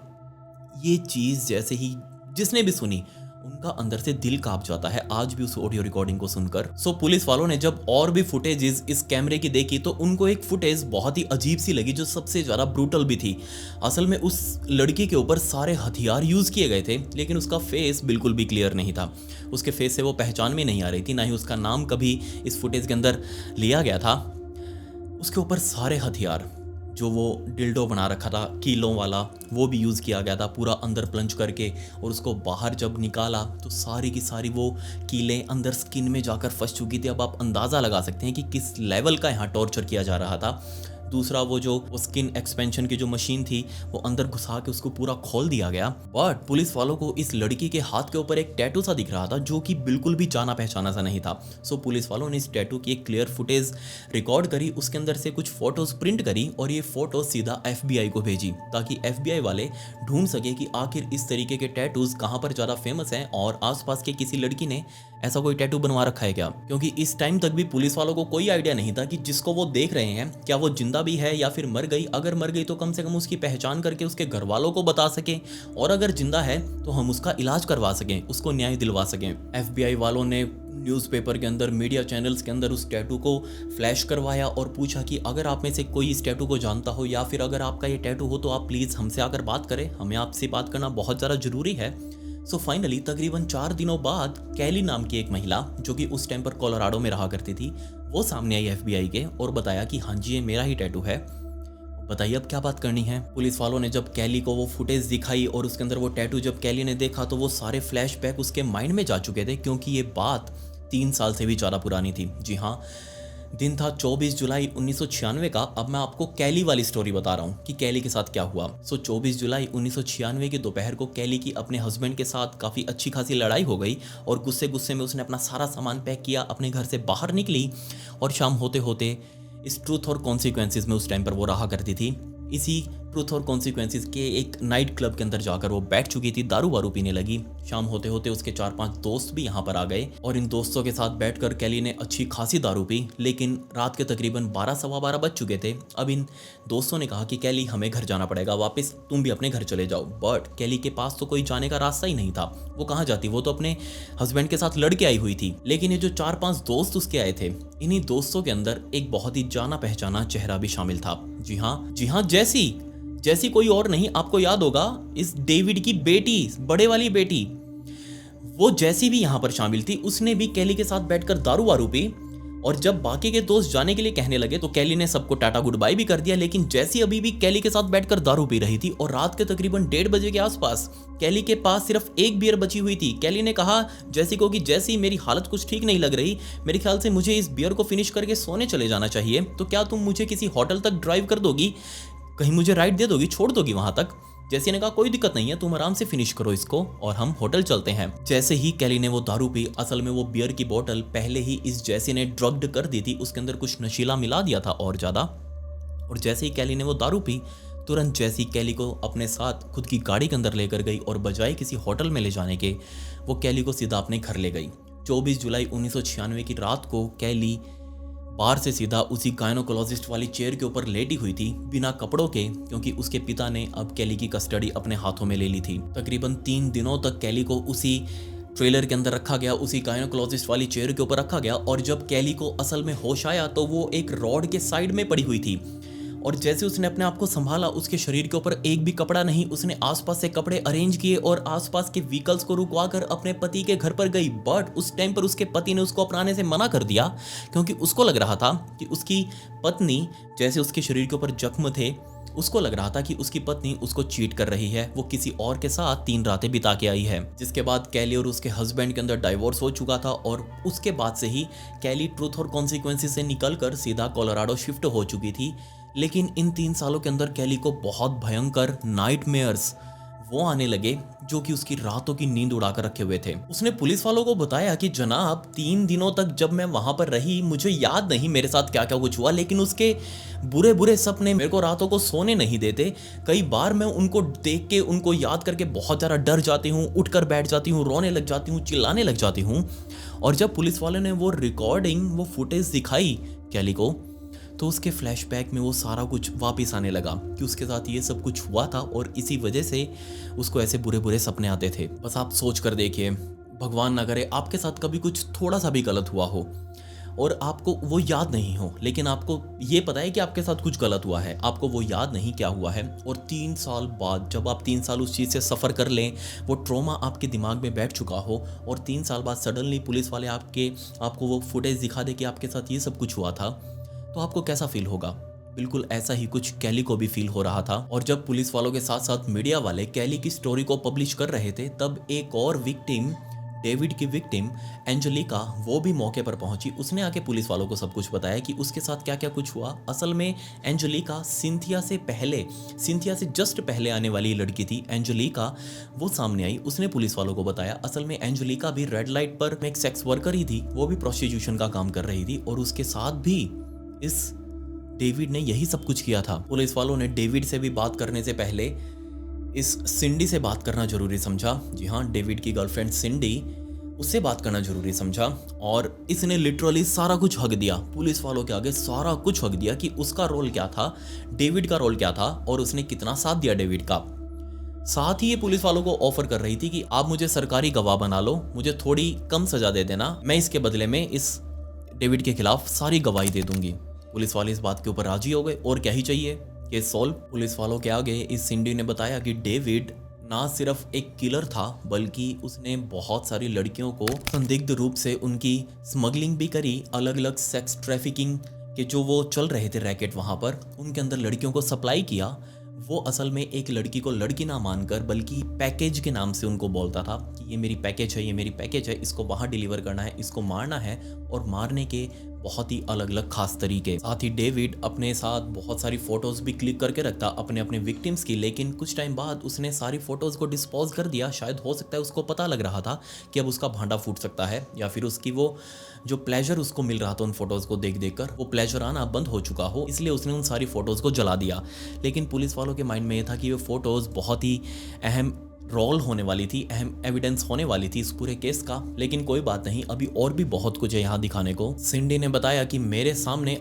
ये चीज़ जैसे ही जिसने भी सुनी, उनका अंदर से दिल कांप जाता है आज भी उस ऑडियो रिकॉर्डिंग को सुनकर। सो पुलिस वालों ने जब और भी फुटेजेस इस कैमरे की देखी तो उनको एक फुटेज बहुत ही अजीब सी लगी जो सबसे ज़्यादा ब्रूटल भी थी। असल में उस लड़की के ऊपर सारे हथियार यूज़ किए गए थे, लेकिन उसका फेस बिल्कुल भी क्लियर नहीं था। उसके फेस से वो पहचान में नहीं आ रही थी, ना ही उसका नाम कभी इस फुटेज के अंदर लिया गया था। उसके ऊपर सारे हथियार, जो वो डिल्डो बना रखा था कीलों वाला, वो भी यूज़ किया गया था पूरा अंदर प्लंज करके, और उसको बाहर जब निकाला तो सारी की सारी वो कीलें अंदर स्किन में जाकर फंस चुकी थी। अब आप अंदाज़ा लगा सकते हैं कि किस लेवल का यहाँ टॉर्चर किया जा रहा था। दूसरा वो स्किन एक्सपेंशन की जो मशीन थी वो अंदर घुसा के उसको पूरा खोल दिया गया। बट पुलिस वालों को इस लड़की के हाथ के ऊपर एक टैटू सा दिख रहा था जो कि बिल्कुल भी जाना पहचाना सा नहीं था। सो पुलिस वालों ने इस टैटू की एक क्लियर फुटेज रिकॉर्ड करी, उसके अंदर से कुछ फोटोज प्रिंट करी और ये फोटो सीधा FBI को भेजी ताकि FBI वाले ढूंढ सके कि आखिर इस तरीके के टैटूज कहाँ पर ज़्यादा फेमस हैं और आसपास के किसी लड़की ने ऐसा कोई टैटू बनवा रखा है क्या। क्योंकि इस टाइम तक भी पुलिस वालों को कोई आइडिया नहीं था कि जिसको वो देख रहे हैं क्या वो जिंदा भी है या फिर मर गई। अगर मर गई तो कम से कम उसकी पहचान करके उसके घर वालों को बता सकें, और अगर जिंदा है तो हम उसका इलाज करवा सकें, उसको न्याय दिलवा सकें। FBI वालों ने न्यूज़पेपर के अंदर, मीडिया चैनल्स के अंदर उस टैटू को फ्लैश करवाया और पूछा कि अगर आप में से कोई इस टैटू को जानता हो या फिर अगर आपका ये टैटू हो तो आप प्लीज़ हमसे आकर बात करें, हमें आपसे बात करना बहुत ज़्यादा ज़रूरी है। सो फाइनली तकरीबन 4 दिनों बाद कैली नाम की एक महिला जो कि उस टाइम पर कोलोराडो में रहा करती थी, वो सामने आई FBI के और बताया कि हाँ जी ये मेरा ही टैटू है, बताइए अब क्या बात करनी है। पुलिस वालों ने जब कैली को वो फुटेज दिखाई और उसके अंदर वो टैटू जब कैली ने देखा तो वो सारे फ्लैशबैक उसके माइंड में जा चुके थे, क्योंकि ये बात 3 साल से भी ज़्यादा पुरानी थी। जी हाँ, दिन था 24 जुलाई 1996 का। अब मैं आपको कैली वाली स्टोरी बता रहा हूँ कि कैली के साथ क्या हुआ। 24 जुलाई 1996 की दोपहर को कैली की अपने हस्बैंड के साथ काफ़ी अच्छी खासी लड़ाई हो गई और गुस्से गुस्से में उसने अपना सारा सामान पैक किया, अपने घर से बाहर निकली और शाम होते होते इस ट्रूथ और कॉन्सिक्वेंसेस में उस टाइम पर वो रहा करती थी। इसी ट्रूथ और कॉन्सिक्वेंसेस के एक नाइट क्लब के अंदर जाकर वो बैठ चुकी थी, दारू वारू पीने लगी। शाम होते होते उसके 4-5 दोस्त भी यहाँ पर आ गए और इन दोस्तों के साथ बैठकर कैली ने अच्छी खासी दारू पी। लेकिन रात के तकरीबन 12-12:15 बज चुके थे। अब इन दोस्तों ने कहा कि कैली हमें घर जाना पड़ेगा वापस, तुम भी अपने घर चले जाओ। बट कैली के पास तो कोई जाने का रास्ता ही नहीं था, वो कहाँ जाती, वो तो अपने हस्बैंड के साथ लड़के आई हुई थी। लेकिन ये जो 4-5 दोस्त उसके आए थे, इन्हीं दोस्तों के अंदर एक बहुत ही जाना पहचाना चेहरा भी शामिल था। जी हाँ, जैसी कोई और नहीं, आपको याद होगा इस डेविड की बेटी, बड़े वाली बेटी, वो जैसी भी यहाँ पर शामिल थी। उसने भी कैली के साथ बैठकर दारू वारू पी और जब बाकी के दोस्त जाने के लिए कहने लगे तो कैली ने सबको टाटा गुड बाय भी कर दिया। लेकिन जैसी अभी भी कैली के साथ बैठकर दारू पी रही थी और रात के तकरीबन 1:30 बजे के आसपास कैली के पास सिर्फ एक बियर बची हुई थी। कैली ने कहा जैसी को कि जैसी मेरी हालत कुछ ठीक नहीं लग रही, मेरे ख्याल से मुझे इस बियर को फिनिश करके सोने चले जाना चाहिए, तो क्या तुम मुझे किसी होटल तक ड्राइव कर दोगी, कहीं मुझे राइड दे दोगी, छोड़ दोगी वहां तक। जैसी ने कहा कोई दिक्कत नहीं है, तुम आराम से फिनिश करो इसको और हम होटल चलते हैं। जैसे ही कैली ने वो दारू पी, असल में वो बियर की बोतल पहले ही इस जैसी ने ड्रग्ड कर दी थी, उसके अंदर कुछ नशीला मिला दिया था और ज़्यादा। और जैसे ही कैली ने वो दारू पी, तुरंत जैसी कैली को अपने साथ खुद की गाड़ी के अंदर लेकर गई और बजाय किसी होटल में ले जाने के वो कैली को सीधा अपने घर ले गई। 24 जुलाई 1996 की रात को कैली बाहर से सीधा उसी गायनोकोलॉजिस्ट वाली चेयर के ऊपर लेटी हुई थी बिना कपड़ों के, क्योंकि उसके पिता ने अब कैली की कस्टडी अपने हाथों में ले ली थी। तकरीबन 3 दिनों तक कैली को उसी ट्रेलर के अंदर रखा गया, उसी गायनोकोलॉजिस्ट वाली चेयर के ऊपर रखा गया। और जब कैली को असल में होश आया तो वो एक रॉड के साइड में पड़ी हुई थी और जैसे उसने अपने आप को संभाला, उसके शरीर के ऊपर एक भी कपड़ा नहीं। उसने आसपास से कपड़े अरेंज किए और आसपास के व्हीकल्स को रुकवा कर अपने पति के घर पर गई। बट उस टाइम पर उसके पति ने उसको अपनाने से मना कर दिया, क्योंकि उसको लग रहा था कि उसकी पत्नी, जैसे उसके शरीर के ऊपर जख्म थे, उसको लग रहा था कि उसकी पत्नी उसको चीट कर रही है, वो किसी और के साथ 3 रातें बिता के आई है। जिसके बाद कैली और उसके हस्बैंड के अंदर डाइवोर्स हो चुका था और उसके बाद से ही कैली ट्रूथ और कॉन्सिक्वेंसेस से निकलकर सीधा कोलोराडो शिफ्ट हो चुकी थी। लेकिन इन 3 सालों के अंदर कैली को बहुत भयंकर नाइटमेयर्स वो आने लगे जो कि उसकी रातों की नींद उड़ाकर रखे हुए थे। उसने पुलिस वालों को बताया कि जनाब 3 दिनों तक जब मैं वहां पर रही, मुझे याद नहीं मेरे साथ क्या क्या कुछ हुआ, लेकिन उसके बुरे बुरे सपने मेरे को रातों को सोने नहीं देते। कई बार मैं उनको देख के, उनको याद करके बहुत ज़्यादा डर जाती हूँ, उठकर बैठ जाती हूँ, रोने लग जाती हूँ, चिल्लाने लग जाती हूँ। और जब पुलिस वालों ने वो रिकॉर्डिंग, वो फुटेज दिखाई कैली को, तो उसके फ्लैशबैक में वो सारा कुछ वापस आने लगा कि उसके साथ ये सब कुछ हुआ था और इसी वजह से उसको ऐसे बुरे बुरे सपने आते थे। बस आप सोच कर देखिए, भगवान ना करे आपके साथ कभी कुछ थोड़ा सा भी गलत हुआ हो और आपको वो याद नहीं हो, लेकिन आपको ये पता है कि आपके साथ कुछ गलत हुआ है, आपको वो याद नहीं क्या हुआ है। और 3 साल बाद जब आप 3 साल उस चीज़ से सफ़र कर लें, वो ट्रॉमा आपके दिमाग में बैठ चुका हो और 3 साल बाद सडनली पुलिस वाले आपको वो फुटेज दिखा दे कि आपके साथ ये सब कुछ हुआ था, तो आपको कैसा फील होगा। बिल्कुल ऐसा ही कुछ कैली को भी फील हो रहा था। और जब पुलिस वालों के साथ साथ मीडिया वाले कैली की स्टोरी को पब्लिश कर रहे थे, तब एक और विक्टिम, डेविड की विक्टिम एंजेलिका, वो भी मौके पर पहुंची। उसने आके पुलिस वालों को सब कुछ बताया कि उसके साथ क्या क्या कुछ हुआ। असल में एंजेलिका सिंथिया से जस्ट पहले आने वाली लड़की थी। एंजेलिका वो सामने आई, उसने पुलिस वालों को बताया। असल में एंजेलिका भी रेड लाइट पर एक सेक्स वर्कर ही थी, वो भी प्रोस्टिट्यूशन का काम कर रही थी और उसके साथ भी इस डेविड ने यही सब कुछ किया था। पुलिस वालों ने डेविड से भी बात करने से पहले इस सिंडी से बात करना जरूरी समझा। जी हाँ, डेविड की गर्लफ्रेंड सिंडी, उससे बात करना जरूरी समझा और इसने लिटरली सारा कुछ हक दिया पुलिस वालों के आगे, सारा कुछ हक दिया कि उसका रोल क्या था, डेविड का रोल क्या था और उसने कितना साथ दिया डेविड का। साथ ही ये पुलिस वालों को ऑफर कर रही थी कि आप मुझे सरकारी गवाह बना लो, मुझे थोड़ी कम सजा दे देना, मैं इसके बदले में इस डेविड के खिलाफ सारी गवाही दे दूंगी। पुलिस वाले इस बात के ऊपर राजी हो गए और क्या ही चाहिए, केस सॉल्व। पुलिस वालों के आगे इस सिंडी ने बताया कि डेविड ना सिर्फ एक किलर था, बल्कि उसने बहुत सारी लड़कियों को संदिग्ध रूप से उनकी स्मगलिंग भी करी। अलग अलग सेक्स ट्रैफिकिंग के जो वो चल रहे थे रैकेट, वहाँ पर उनके अंदर लड़कियों को सप्लाई किया। वो असल में एक लड़की को लड़की ना मानकर बल्कि पैकेज के नाम से उनको बोलता था कि ये मेरी पैकेज है, ये मेरी पैकेज है, इसको वहाँ डिलीवर करना है, इसको मारना है, और मारने के बहुत ही अलग अलग खास तरीके। साथ ही डेविड अपने साथ बहुत सारी फोटोज भी क्लिक करके रखता अपने अपने विक्टिम्स की, लेकिन कुछ टाइम बाद उसने सारी फोटोज को डिस्पोज कर दिया। शायद हो सकता है उसको पता लग रहा था कि अब उसका भांडा फूट सकता है, या फिर उसकी वो जो प्लेजर उसको मिल रहा था उन फोटोज को देख देख कर, वो प्लेजर आना बंद हो चुका हो, इसलिए उसने उन सारी फोटोज को जला दिया। लेकिन पुलिस वालों के माइंड में ये था कि वो फोटोज बहुत ही अहम रोल होने वाली थी, अहम एविडेंस होने वाली थी इस पूरे केस का। लेकिन कोई बात नहीं, अभी और भी बहुत कुछ है यहाँ दिखाने को। सिंडी ने बताया कि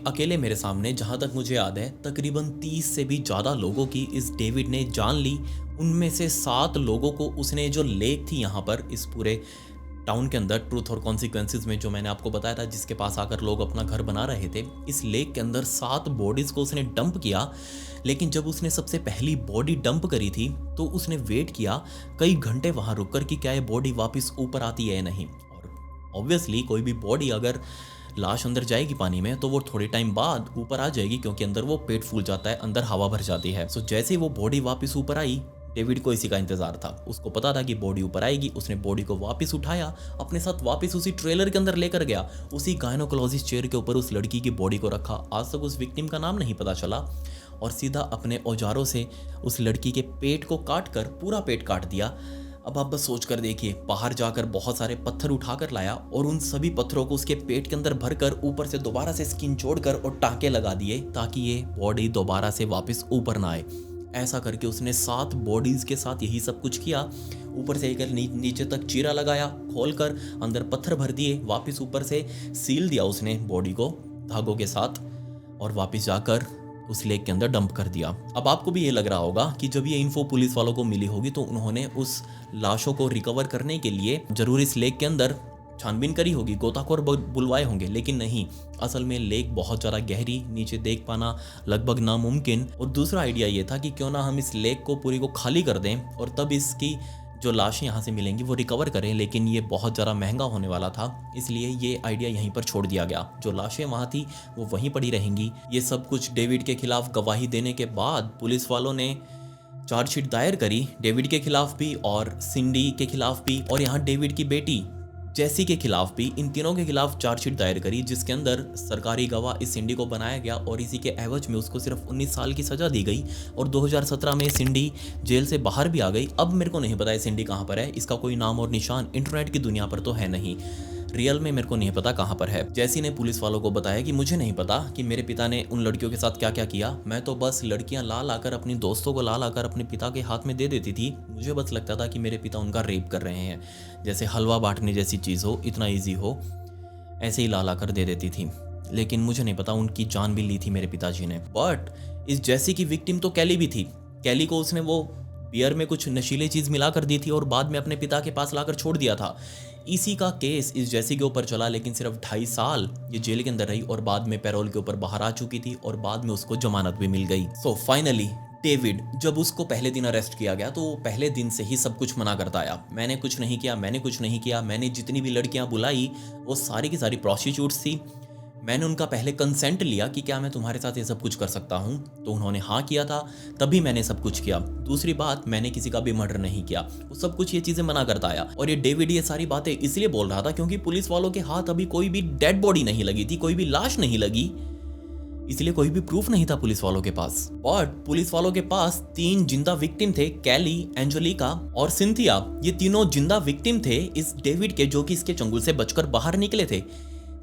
अकेले मेरे सामने जहाँ तक मुझे याद है तकरीबन 30 से भी ज़्यादा लोगों की इस डेविड ने जान ली। उनमें से 7 लोगों को उसने, जो लेक थी यहाँ पर इस पूरे टाउन के अंदर, ट्रूथ और कॉन्सिक्वेंसेस में, जो मैंने आपको बताया था जिसके पास आकर लोग अपना घर बना रहे थे, इस लेक के अंदर 7 बॉडीज को उसने डंप किया। लेकिन जब उसने सबसे पहली बॉडी डंप करी थी तो उसने वेट किया कई घंटे वहां रुककर कि क्या ये बॉडी वापस ऊपर आती है या नहीं। और ऑब्वियसली कोई भी बॉडी, अगर लाश अंदर जाएगी पानी में तो वो थोड़े टाइम बाद ऊपर आ जाएगी, क्योंकि अंदर वो पेट फूल जाता है, अंदर हवा भर जाती है। सो जैसे ही वो बॉडी वापस ऊपर आई, डेविड को इसी का इंतजार था। उसको पता था कि बॉडी ऊपर आएगी। उसने बॉडी को वापस उठाया, अपने साथ वापस उसी ट्रेलर के अंदर लेकर गया, उसी गायनोकोलॉजिस्ट चेयर के ऊपर उस लड़की की बॉडी को रखा। आज तक उस विक्टिम का नाम नहीं पता चला, और सीधा अपने औजारों से उस लड़की के पेट को काट कर, पूरा पेट काट दिया। अब आप बस सोच कर देखिए, बाहर जाकर बहुत सारे पत्थर उठाकर लाया और उन सभी पत्थरों को उसके पेट के अंदर भरकर ऊपर से दोबारा से स्किन जोड़कर और टाँके लगा दिए ताकि ये बॉडी दोबारा से वापस ऊपर ना आए। ऐसा करके उसने 7 बॉडीज के साथ यही सब कुछ किया। ऊपर से एक नीचे तक चीरा लगाया, खोलकर अंदर पत्थर भर दिए, वापस ऊपर से सील दिया उसने बॉडी को धागों के साथ, और वापस जाकर उस लेक के अंदर डंप कर दिया। अब आपको भी ये लग रहा होगा कि जब ये इन्फो पुलिस वालों को मिली होगी तो उन्होंने उस लाशों को रिकवर करने के लिए जरूर इस लेक के अंदर छानबीन करी होगी, गोताखोर बुलवाए होंगे, लेकिन नहीं। असल में लेक बहुत ज़्यादा गहरी, नीचे देख पाना लगभग नामुमकिन। और दूसरा आइडिया ये था कि क्यों ना हम इस लेक को पूरी को खाली कर दें और तब इसकी जो लाशें यहाँ से मिलेंगी वो रिकवर करें, लेकिन ये बहुत ज़्यादा महंगा होने वाला था, इसलिए ये आइडिया यहीं पर छोड़ दिया गया। जो लाशें वहाँ थी वो वहीं पड़ी रहेंगी। ये सब कुछ डेविड के खिलाफ गवाही देने के बाद पुलिस वालों ने चार्जशीट दायर करी, डेविड के खिलाफ भी और सिंडी के खिलाफ भी, और यहाँ डेविड की बेटी जेसी के खिलाफ भी। इन तीनों के खिलाफ चार्जशीट दायर करी, जिसके अंदर सरकारी गवाह इस सिंडी को बनाया गया और इसी के एवज में उसको सिर्फ 19 साल की सज़ा दी गई। और 2017 में सिंडी जेल से बाहर भी आ गई। अब मेरे को नहीं पता है सिंडी कहाँ पर है, इसका कोई नाम और निशान इंटरनेट की दुनिया पर तो है नहीं। रियल में मेरे को नहीं पता कहाँ पर है। जैसी ने पुलिस वालों को बताया कि मुझे नहीं पता कि मेरे पिता ने उन लड़कियों के साथ क्या क्या किया, मैं तो बस लड़कियां ला लाकर अपनी दोस्तों को ला लाकर अपने पिता के हाथ में दे देती थी। मुझे बस लगता था कि मेरे पिता उनका रेप कर रहे हैं, जैसे हलवा बांटने जैसी चीज़ हो, इतना ईजी हो, ऐसे ही ला लाकर दे देती थी। लेकिन मुझे नहीं पता उनकी जान भी ली थी मेरे पिताजी ने। बट इस जैसी की विक्टिम तो कैली भी थी। कैली को उसने वो बियर में कुछ नशीली चीज़ मिला कर दी थी और बाद में अपने पिता के पास लाकर छोड़ दिया था। इसी का केस इस जैसी के ऊपर चला, लेकिन सिर्फ 2.5 साल ये जेल के अंदर रही और बाद में पैरोल के ऊपर बाहर आ चुकी थी और बाद में उसको जमानत भी मिल गई। सो फाइनली डेविड, जब उसको पहले दिन अरेस्ट किया गया तो वो पहले दिन से ही सब कुछ मना करता आया। मैंने कुछ नहीं किया, मैंने कुछ नहीं किया, मैंने जितनी भी लड़कियां बुलाई वो सारी की सारी प्रोस्टिट्यूट्स थी। मैंने उनका पहले कंसेंट लिया कि क्या मैं तुम्हारे साथ ये सब कुछ कर सकता हूँ, तो उन्होंने हाँ किया था, तभी मैंने सब कुछ किया। दूसरी बात, मैंने किसी का भी मर्डर नहीं किया। वो सब कुछ ये चीज़ें मना करता आया। और ये डेविड ये सारी बातें इसलिए बोल रहा था क्योंकि पुलिस वालों के हाथ अभी कोई भी डेड बॉडी नहीं लगी थी, कोई भी लाश नहीं लगी, इसलिए कोई भी प्रूफ नहीं था पुलिस वालों के पास। बट पुलिस वालों के पास 3 जिंदा विक्टिम थे, कैली, एंजेलिका और सिंथिया। ये तीनों जिंदा विक्टिम थे इस डेविड के, जो कि इसके चंगुल से बचकर बाहर निकले थे।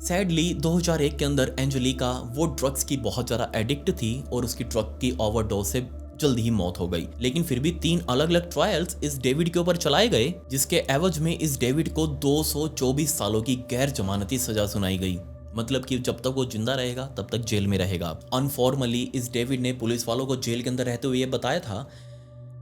सैडली 2001 के अंदर एंजेलिका वो ड्रग्स की बहुत ज़्यादा एडिक्ट थी और उसकी ड्रग की ओवरडोज से जल्दी ही मौत हो गई। लेकिन फिर भी 3 अलग अलग ट्रायल्स इस डेविड के ऊपर चलाए गए, जिसके एवज में इस डेविड को 224 सालों की गैर जमानती सजा सुनाई गई। मतलब कि जब तक वो जिंदा रहेगा तब तक जेल में रहेगा। अनफॉर्मली इस डेविड ने पुलिस वालों को जेल के अंदर रहते हुए ये बताया था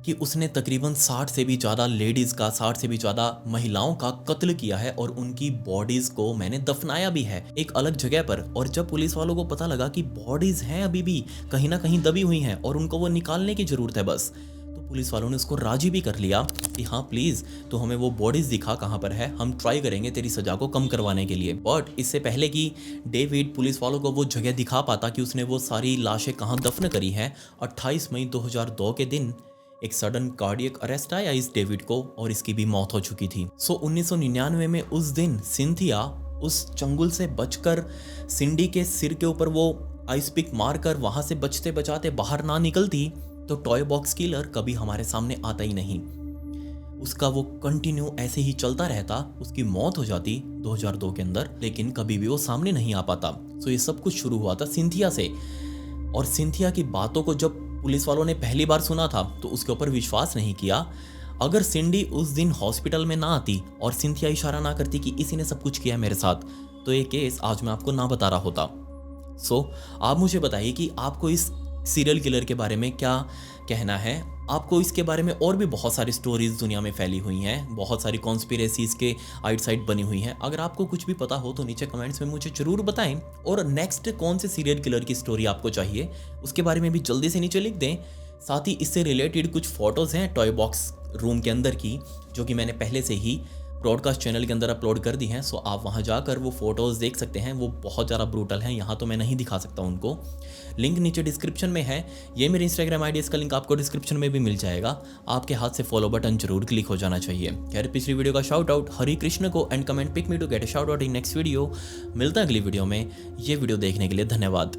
कि उसने तकरीबन 60 से भी ज़्यादा लेडीज़ का, 60 से भी ज़्यादा महिलाओं का कत्ल किया है और उनकी बॉडीज़ को मैंने दफनाया भी है एक अलग जगह पर। और जब पुलिस वालों को पता लगा कि बॉडीज़ हैं अभी भी कहीं ना कहीं दबी हुई हैं और उनको वो निकालने की ज़रूरत है बस, तो पुलिस वालों ने उसको राजी भी कर लिया कि हाँ प्लीज़ तो हमें वो बॉडीज़ दिखा कहाँ पर है, हम ट्राई करेंगे तेरी सज़ा को कम करवाने के लिए। बट इससे पहले कि डेविड पुलिस वालों को वो जगह दिखा पाता कि उसने वो सारी लाशें कहाँ दफन करी हैं, 28 मई 2002 के दिन एक सडन कार्डियक अरेस्ट आया इस डेविड को और इसकी भी मौत हो चुकी थी। 1999 में उस दिन सिंथिया उस चंगुल से बचकर सिंडी के सिर के ऊपर वो आइस पिक मारकर वहां से बचते बचाते बाहर ना निकलती तो टॉय बॉक्स किलर कभी हमारे सामने आता ही नहीं। उसका वो कंटिन्यू ऐसे ही चलता रहता, उसकी मौत हो जाती 2002 के अंदर, लेकिन कभी भी वो सामने नहीं आ पाता। सो ये सब कुछ शुरू हुआ था सिंथिया से। और सिंथिया की बातों को जब पुलिस वालों ने पहली बार सुना था तो उसके ऊपर विश्वास नहीं किया। अगर सिंडी उस दिन हॉस्पिटल में ना आती और सिंथिया इशारा ना करती कि इसी ने सब कुछ किया मेरे साथ, तो ये केस आज मैं आपको ना बता रहा होता। सो आप मुझे बताइए कि आपको इस सीरियल किलर के बारे में क्या कहना है। आपको इसके बारे में और भी बहुत सारी स्टोरीज दुनिया में फैली हुई हैं, बहुत सारी कॉन्स्पिरेसीज के आउटसाइड बनी हुई हैं। अगर आपको कुछ भी पता हो तो नीचे कमेंट्स में मुझे जरूर बताएं। और नेक्स्ट कौन से सीरियल किलर की स्टोरी आपको चाहिए उसके बारे में भी जल्दी से नीचे लिख दें। साथ ही इससे रिलेटेड कुछ फोटोज़ हैं टॉय बॉक्स रूम के अंदर की, जो कि मैंने पहले से ही ब्रॉडकास्ट चैनल के अंदर अपलोड कर दी हैं, सो आप वहाँ जाकर वो फ़ोटोज़ देख सकते हैं। वो बहुत ज़्यादा ब्रूटल हैं, यहाँ तो मैं नहीं दिखा सकता उनको। लिंक नीचे डिस्क्रिप्शन में है। ये मेरी इंस्टाग्राम आईडी, इसका लिंक आपको डिस्क्रिप्शन में भी मिल जाएगा। आपके हाथ से फॉलो बटन जरूर क्लिक हो जाना चाहिए। खैर, पिछली वीडियो का शाउट आउट हरी कृष्ण को and comment pick me to get a shout out in next video. मिलता है अगली वीडियो में। ये वीडियो देखने के लिए धन्यवाद।